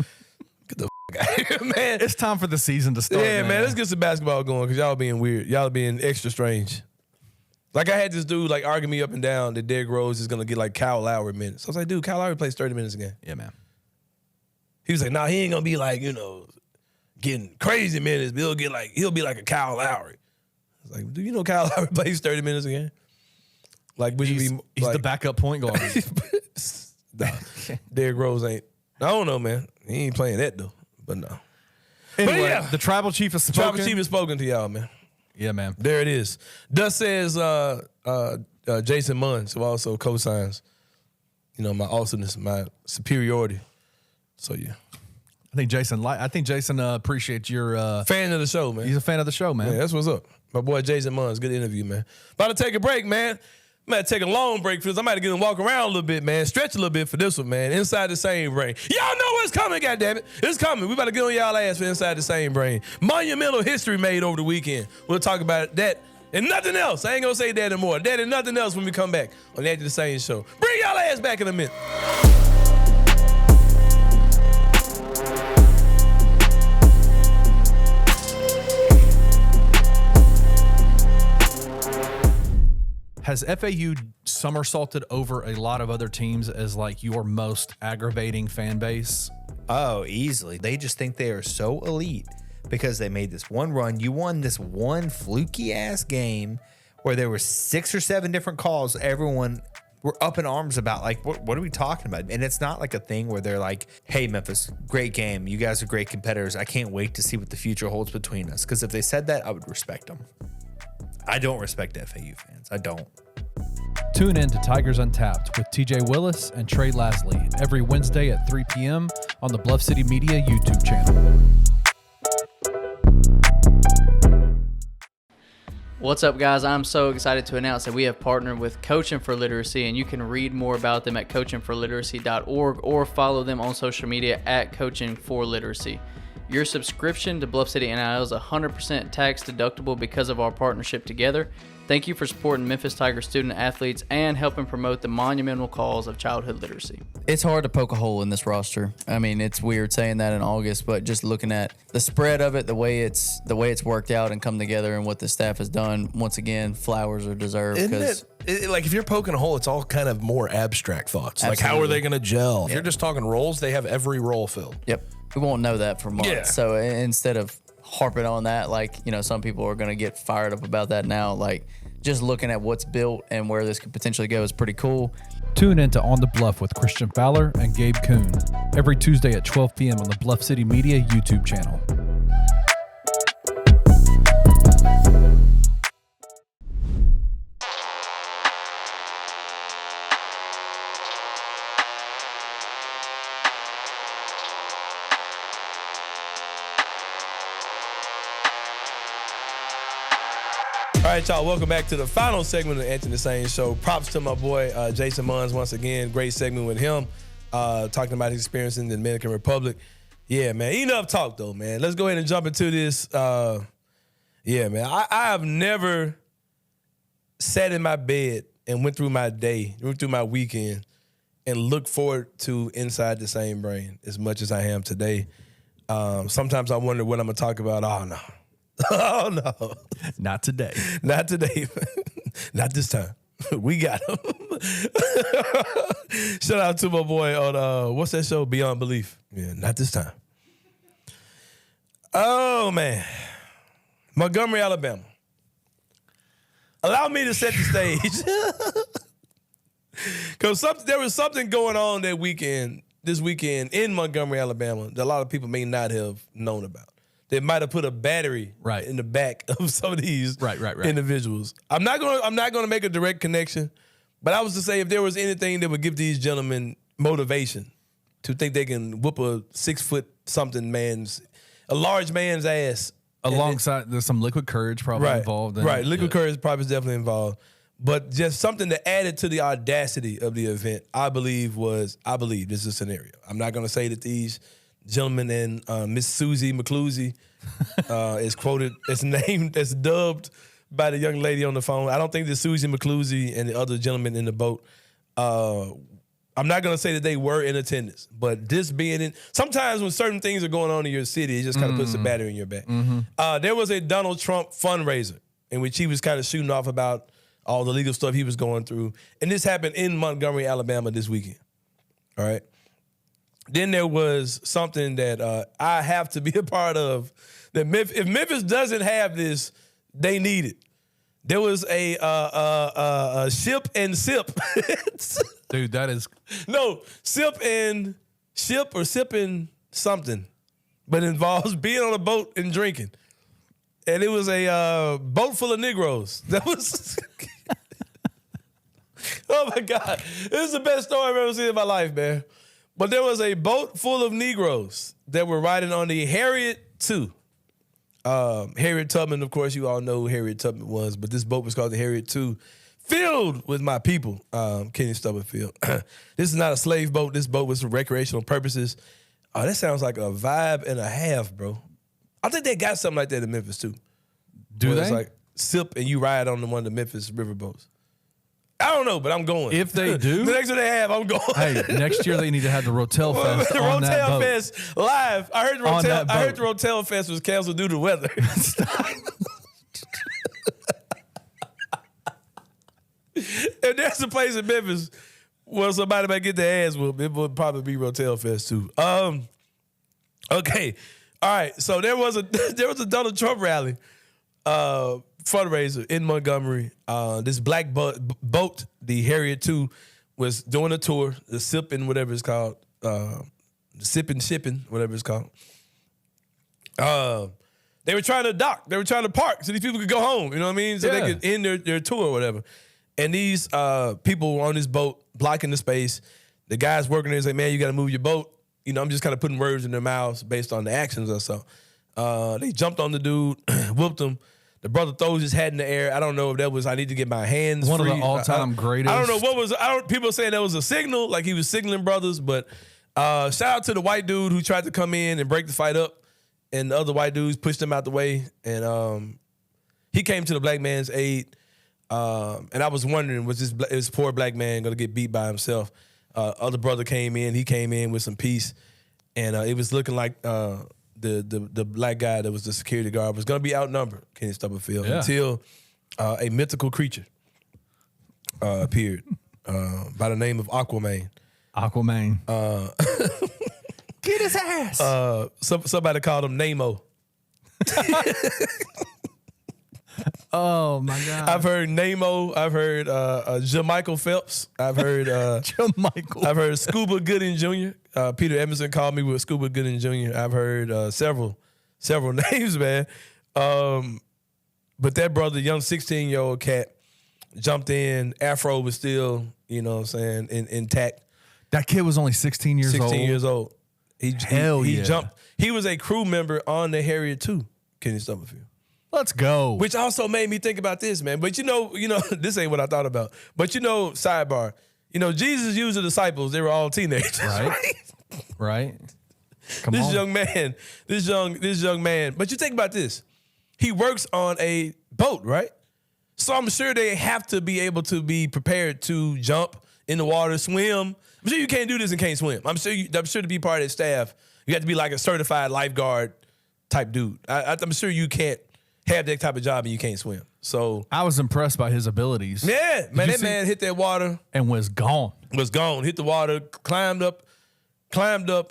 Get the out of here, man. It's time for the season to start. Yeah, man. Let's get some basketball going because y'all being weird. Y'all being extra strange. Like, I had this dude like arguing me up and down that Derrick Rose is gonna get like Kyle Lowry minutes. I was like, dude, Kyle Lowry plays 30 minutes a game. Yeah, man. He was like, nah, he ain't gonna be like, getting crazy minutes, but he'll be like a Kyle Lowry. I was like, do you know Kyle Lowry plays 30 minutes a game? Like, He's the backup point guard. Nah, Derrick Rose ain't. I don't know, man. He ain't playing that though. But no. Anyway, But yeah, the tribal chief has spoken. Tribal Chief has spoken to y'all, man. Yeah, man. There it is. Thus says Jason Munz, who also co-signs, my awesomeness, my superiority. So yeah. I think Jason appreciates your Fan of the show, man. he's a fan of the show, man. Yeah, that's what's up. My boy Jason Munz, good interview, man. About to take a break, man. I'm going to take a long break for this. I'm about to get and walk around a little bit, man. Stretch a little bit for this one, man. Inside the Same Brain. Y'all know what's coming, goddammit. It's coming. We about to get on y'all ass for Inside the Same Brain. Monumental history made over the weekend. We'll talk about that and nothing else. I ain't going to say that anymore. That and nothing else when we come back on the After the Same show. Bring y'all ass back in a minute. Has FAU somersaulted over a lot of other teams as like your most aggravating fan base? Oh, easily. They just think they are so elite because they made this one run. You won this one fluky ass game where there were 6 or 7 different calls. Everyone were up in arms about like, what are we talking about? And it's not like a thing where they're like, hey, Memphis, great game. You guys are great competitors. I can't wait to see what the future holds between us. Because if they said that, I would respect them. I don't respect FAU fans. I don't. Tune in to Tigers Untapped with TJ Willis and Trey Lasley every Wednesday at 3 p.m. on the Bluff City Media YouTube channel. What's up, guys? I'm so excited to announce that we have partnered with Coaching for Literacy, and you can read more about them at coachingforliteracy.org or follow them on social media at Coaching for Literacy. Your subscription to Bluff City NIL is 100% tax deductible because of our partnership together. Thank you for supporting Memphis Tiger student athletes and helping promote the monumental cause of childhood literacy. It's hard to poke a hole in this roster. I mean, it's weird saying that in August, but just looking at the spread of it, the way it's worked out and come together, and what the staff has done, once again, flowers are deserved. Isn't it like if you're poking a hole, it's all kind of more abstract thoughts. Like, how are they going to gel? If you're just talking roles, they have every role filled. Yep, we won't know that for months. Yeah. So instead of harping on that, like, some people are going to get fired up about that now. Like, just looking at what's built and where this could potentially go is pretty cool. Tune into On the Bluff with Christian Fowler and Gabe Kuhn every Tuesday at 12 p.m. on the Bluff City Media YouTube channel. All right, y'all, welcome back to the final segment of the Anthony Sain Show. Props to my boy, Jason Munz, once again. Great segment with him, talking about his experience in the Dominican Republic. Yeah, man, enough talk, though, man. Let's go ahead and jump into this. Yeah, man, I have never sat in my bed and went through my day, went through my weekend, and looked forward to Inside the Same Brain as much as I am today. Sometimes I wonder what I'm going to talk about. Oh, no. Oh, no. Not today. Not today. Not this time. We got him. Shout out to my boy on, what's that show? Beyond Belief. Yeah, not this time. Oh, man. Montgomery, Alabama. Allow me to set the stage. Because there was something going on this weekend in Montgomery, Alabama, that a lot of people may not have known about. They might have put a battery in the back of some of these individuals. I'm not gonna make a direct connection, but I was to say if there was anything that would give these gentlemen motivation to think they can whoop a 6-foot-something a large man's ass. Alongside, there's some liquid courage probably involved. Liquid courage probably is definitely involved. But just something that added to the audacity of the event, I believe this is a scenario. I'm not gonna say that these gentleman and Miss Susie McClusey is quoted, as dubbed by the young lady on the phone. I don't think that Susie McClusey and the other gentleman in the boat, I'm not going to say that they were in attendance, but this being in, sometimes when certain things are going on in your city, it just kind of puts a battery in your back. There was a Donald Trump fundraiser in which he was kind of shooting off about all the legal stuff he was going through. And this happened in Montgomery, Alabama this weekend. All right. Then there was something that I have to be a part of. That if Memphis doesn't have this, they need it. There was a ship and sip. Dude, that is sip and ship or sipping something, but it involves being on a boat and drinking. And it was a boat full of Negroes. That was. Oh my God, this is the best story I've ever seen in my life, man. But there was a boat full of Negroes that were riding on the Harriet II. Harriet Tubman, of course, you all know who Harriet Tubman was, but this boat was called the Harriet II, filled with my people, Kenny Stubblefield. This is not a slave boat. This boat was for recreational purposes. Oh, that sounds like a vibe and a half, bro. I think they got something like that in Memphis, too. Do they? It's like sip and you ride on one of the Memphis river boats. I don't know, but I'm going. If they do, the next one they have, I'm going. Hey, next year they need to have the Rotel Fest on that boat. Rotel Fest live. I heard the Rotel Fest was canceled due to weather. If there's a place in Memphis where somebody might get their ass whooped, it would probably be Rotel Fest too. Okay, all right. So there was a Donald Trump rally. Fundraiser in Montgomery. This black boat, the Harriet II, was doing a tour, the sipping, whatever it's called, the sipping, shipping, whatever it's called. They were trying to dock. They were trying to park so these people could go home, you know what I mean? So they could end their tour or whatever. And these people were on this boat blocking the space. The guys working there say, man, you got to move your boat. You know, I'm just kind of putting words in their mouths based on the actions or so. They jumped on the dude, whooped him. The brother throws his hat in the air. I don't know if that was, I need to get my hands One free. of the all-time greatest. I don't know what was, people saying that was a signal, like he was signaling brothers, but shout out to the white dude who tried to come in and break the fight up. and the other white dudes pushed him out the way, and he came to the black man's aid. And I was wondering, was this poor black man going to get beat by himself? Other brother came in. He came in with some peace, and it was looking like the black guy that was the security guard was going to be outnumbered, Kenny Stubblefield, until a mythical creature appeared by the name of Aquaman. Get his ass. Somebody called him Nemo. Oh my God! I've heard Nemo. I've heard Jermichael Phelps. I've heard Jermichael. I've heard Scuba Gooding Jr. Peter Emerson called me with Scuba Gooding Jr. I've heard several names, man. But that brother, young 16-year-old cat, jumped in. Afro was still, you know what I'm saying, intact. That kid was only 16 years old. 16 years old. He yeah. jumped. He was a crew member on the Harrier 2, Kenny Stubblefield. Let's go. Which also made me think about this, man. But you know, this ain't what I thought about. But sidebar, Jesus used the disciples. They were all teenagers, right? Come this on. young man. But you think about this. He works on a boat, right? So I'm sure they have to be able to be prepared to jump in the water, swim. I'm sure you can't do this and can't swim. I'm sure to be part of the staff, you have to be like a certified lifeguard type dude. I'm sure you can't have that type of job and you can't swim. So I was impressed by his abilities. Yeah, man, that man hit that water and was gone. Hit the water, climbed up,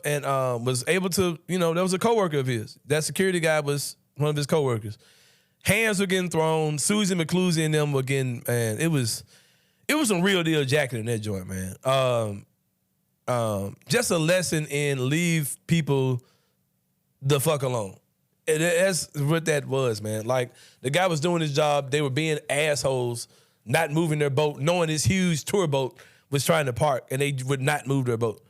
and was able to. There was a coworker of his. That security guy was one of his coworkers. Hands were getting thrown. Susie McClusey and them were getting. Man, it was some real deal jacket in that joint, man. Just a lesson in leave people the fuck alone. That's what that was, man. Like, the guy was doing his job. They were being assholes, not moving their boat, knowing this huge tour boat was trying to park, and they would not move their boat.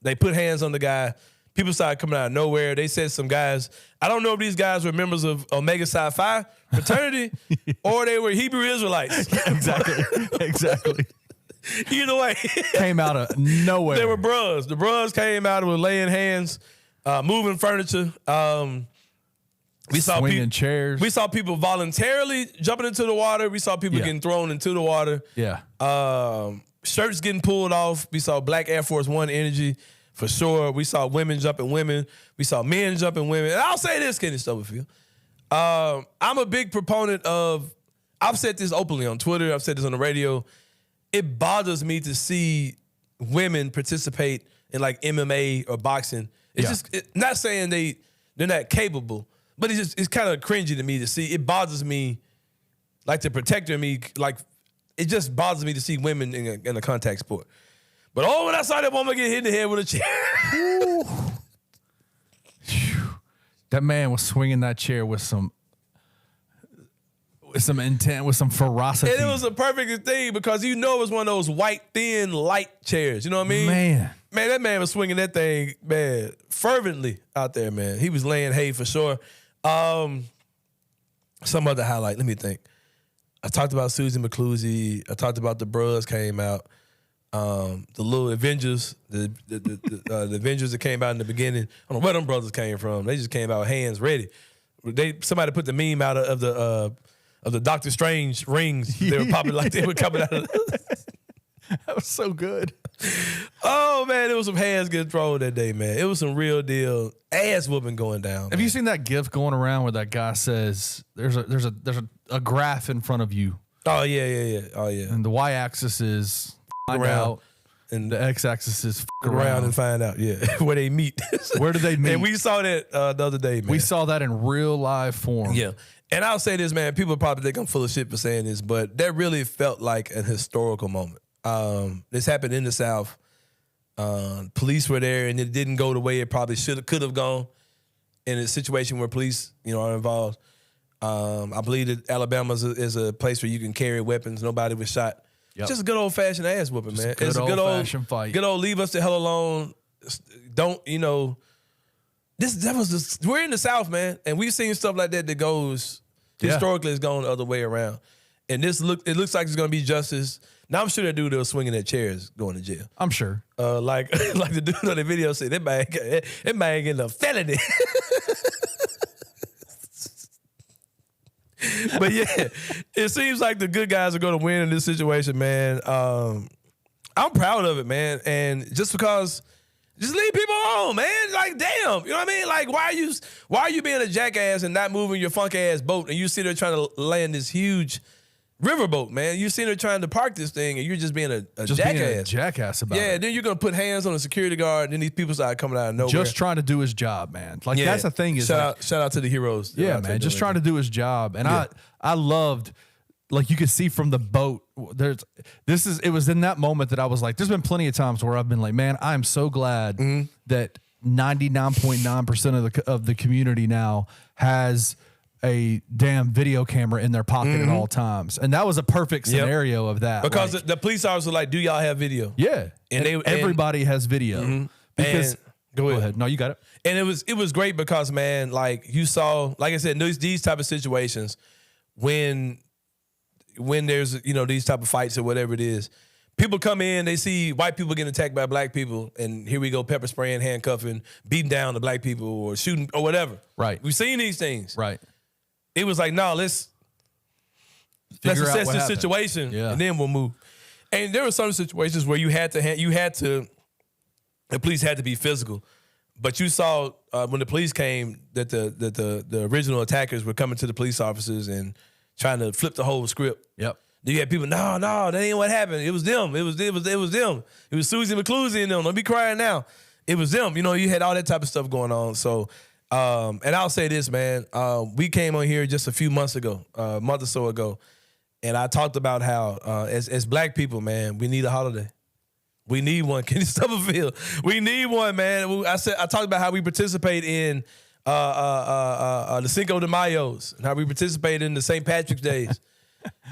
They put hands on the guy. People started coming out of nowhere. They said some guys, I don't know if these guys were members of Omega Psi Phi fraternity or they were Hebrew Israelites. Yeah, exactly. Either way. Came out of nowhere. They were bros. The bros came out and were laying hands. Moving furniture. We saw swinging chairs. We saw people voluntarily jumping into the water. We saw people getting thrown into the water. Yeah. Shirts getting pulled off. We saw Black Air Force One energy for sure. We saw women jumping women. We saw men jumping women. And I'll say this, Kenny Stubblefield. I'm a big proponent of. I've said this openly on Twitter. I've said this on the radio. It bothers me to see women participate in like MMA or boxing. It's just not saying they're not capable, but it's kind of cringy to me to see. It bothers me, like the protector in me, like it just bothers me to see women in a contact sport. But when I saw that woman get hit in the head with a chair, that man was swinging that chair with some intent, with some ferocity. And it was a perfect thing because it was one of those white, thin, light chairs. You know what I mean? Man, that man was swinging that thing, man, fervently out there, man. He was laying hay for sure. Some other highlight, let me think. I talked about Susie McClusey. I talked about the Bros came out. The little Avengers, the Avengers that came out in the beginning. I don't know where them brothers came from. They just came out hands ready. Somebody put the meme out of the Doctor Strange rings. They were popping like they were coming out of That was so good. Oh, man, it was some hands getting thrown that day, man. It was some real deal ass whooping going down. Have you seen that GIF going around where that guy says there's a graph in front of you? Oh, yeah. Oh, yeah. And the y-axis is find around. out, and the x-axis is Around and find out, yeah, where they meet. Where did they meet? And we saw that the other day, man. We saw that in real live form. Yeah. And I'll say this, man. People probably think I'm full of shit for saying this, but that really felt like a historical moment. This happened in the South. Police were there, and it didn't go the way it probably could have gone in a situation where police, are involved. I believe that Alabama is a place where you can carry weapons. Nobody was shot. Yep. Just a good old fashioned ass whooping, man. It's a good old fashioned fight. Good old leave us the hell alone. Don't we're in the South, man, and we've seen stuff like that goes historically has gone the other way around. And it looks like it's gonna be justice. Now I'm sure that dude that was swinging that chair is going to jail. I'm sure. Like the dude on the video said, that man getting a felony. But yeah, it seems like the good guys are going to win in this situation, man. I'm proud of it, man. And just because, just leave people alone, man. Like, damn, you know what I mean? Like, why are you being a jackass and not moving your funk ass boat, and you sit there trying to land this huge riverboat, man? You sit there trying to park this thing, and you're just being a Just jackass. being a jackass about Yeah, it. then you're gonna put hands on a security guard, and then these people start coming out of nowhere. Just trying to do his job, man. Like that's the thing is shout out to the heroes. Yeah, man, just trying to do his job. And I loved, like, you could see from the boat, it was in that moment that I was like, there's been plenty of times where I've been like, man, I'm so glad that 99.9% of the community now has a damn video camera in their pocket at all times. And that was a perfect scenario of that. Because like, the police officers were like, do y'all have video? yeah. And everybody has video. Because Go ahead. No, you got it. And it was great because, man, like you saw, like I said, these type of situations when there's, these type of fights or whatever it is, people come in, they see white people getting attacked by black people, and here we go, pepper spraying, handcuffing, beating down the black people or shooting or whatever. Right. We've seen these things. Right. It was like, no, let's Figure out assess what this happened. situation, Yeah. and then we'll move. And there were some situations where the police had to be physical, but you saw when the police came that the original attackers were coming to the police officers and trying to flip the whole script. Yep. Then you had people, no, that ain't what happened. It was them. It was them. It was Susie McClusey and them. Don't be crying now. It was them. You had all that type of stuff going on. So, and I'll say this, man. We came on here just a month or so ago, and I talked about how as black people, man, we need a holiday. We need one. Kenny Stubblefield. We need one, man. I talked about how we participate in the Cinco de Mayos and how we participate in the St. Patrick's Days.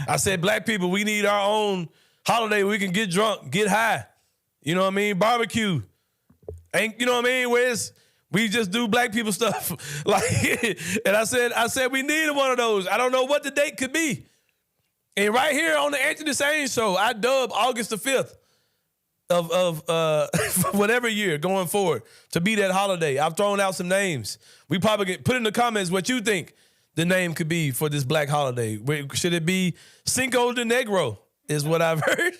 I said, black people, we need our own holiday where we can get drunk, get high. You know what I mean? Barbecue. You know what I mean? We just do black people stuff. And I said we need one of those. I don't know what the date could be. And right here on the Anthony Sain show, I dub August the 5th of whatever year going forward to be that holiday. I've thrown out some names. We probably get put in the comments what you think the name could be for this black holiday. Should it be Cinco de Negro is what I've heard.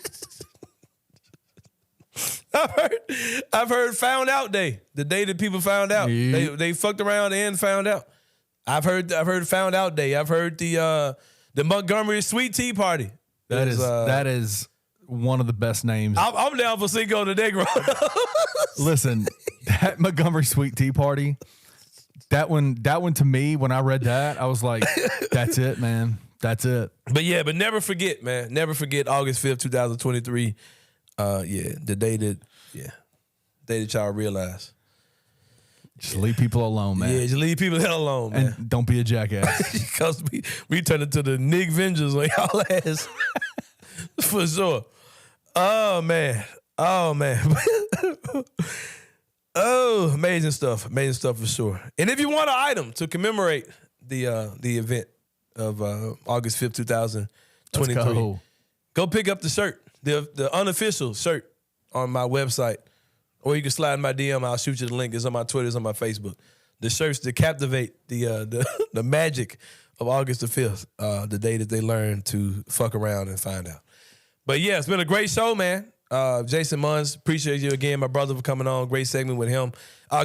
I've heard Found Out Day, the day that people found out. Yeah. They fucked around and found out. I've heard Found Out Day. I've heard the Montgomery Sweet Tea Party. That is one of the best names. I'm down for Cinco de Negro. Listen, that Montgomery Sweet Tea Party, that one to me, when I read that, I was like, that's it, man. That's it. But never forget, man. Never forget August 5th, 2023. The day that y'all realize. Just leave people alone, man. Yeah, just leave people the hell alone, man. And don't be a jackass. Because we turned into the Nick Vengers on y'all ass. For sure. Oh, man. Oh, amazing stuff. Amazing stuff for sure. And if you want an item to commemorate the event of August 5th, 2023, go pick up the shirt, the unofficial shirt on my website. Or you can slide in my DM. I'll shoot you the link. It's on my Twitter. It's on my Facebook. The shirts to captivate the magic of August the 5th, the day that they learn to fuck around and find out. But yeah, it's been a great show, man. Jason Munz, appreciate you again, my brother, for coming on. Great segment with him.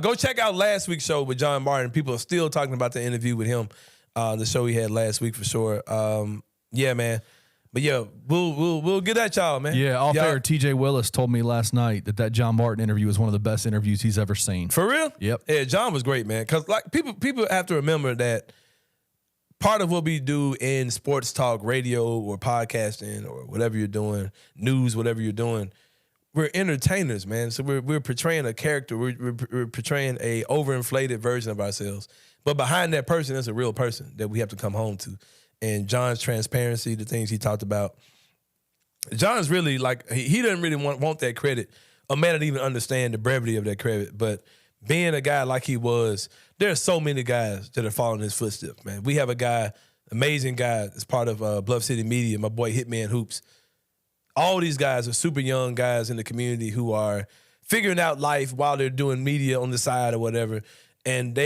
Go check out last week's show with John Martin. People are still talking about the interview with him, the show he had last week for sure. Yeah, man. But yeah, we'll get at y'all, man. Yeah, off air, TJ Willis told me last night that John Martin interview was one of the best interviews he's ever seen. For real? Yep. Yeah, John was great, man. Because like people have to remember that part of what we do in sports talk, radio, or podcasting, or whatever you're doing, news, whatever you're doing, we're entertainers, man. So we're portraying a character. We're portraying a overinflated version of ourselves. But behind that person is a real person that we have to come home to. And John's transparency, the things he talked about. John's really like, he doesn't really want that credit. Or may not even understand the brevity of that credit. But being a guy like he was, there are so many guys that are following his footsteps, man. We have a guy, amazing guy, as part of Bluff City Media, my boy Hitman Hoops. all these guys are super young guys in the community who are figuring out life while they're doing media on the side or whatever. And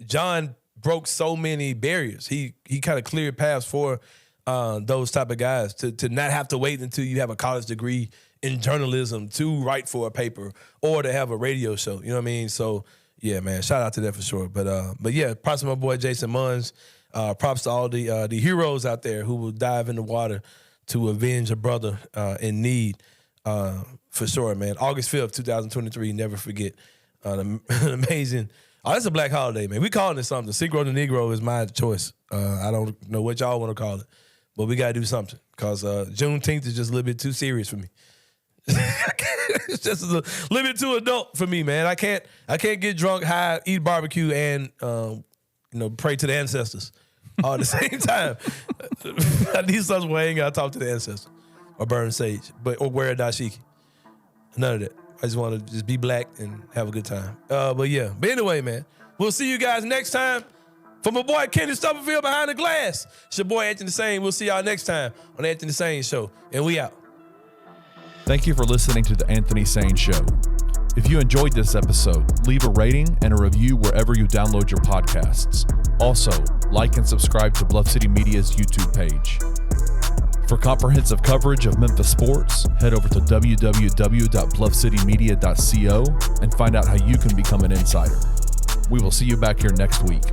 John broke so many barriers. He kind of cleared paths for those type of guys to not have to wait until you have a college degree in journalism to write for a paper or to have a radio show. You know what I mean? So yeah, man, shout out to that for sure. But yeah, props to my boy Jason Munz. Props to all the heroes out there who will dive in the water to avenge a brother in need. For sure, man. August 5th, 2023, never forget. An amazing. Oh, that's a black holiday, man. We calling it something. Cinco de Negro is my choice. I don't know what y'all want to call it, but we got to do something because Juneteenth is just a little bit too serious for me. It's just a little bit too adult for me, man. I can't get drunk, high, eat barbecue, and pray to the ancestors all at the same time. I need something where I ain't got to talk to the ancestors or burn sage, or wear a dashiki. None of that. I just want to just be black and have a good time. But anyway, man, we'll see you guys next time. For my boy Kenny Stubblefield behind the glass, it's your boy Anthony Sain. We'll see y'all next time on the Anthony Sain Show, and we out. Thank you for listening to the Anthony Sain Show. If you enjoyed this episode, leave a rating and a review wherever you download your podcasts. Also, like and subscribe to Bluff City Media's YouTube page. For comprehensive coverage of Memphis sports, head over to www.bluffcitymedia.co and find out how you can become an insider. We will see you back here next week.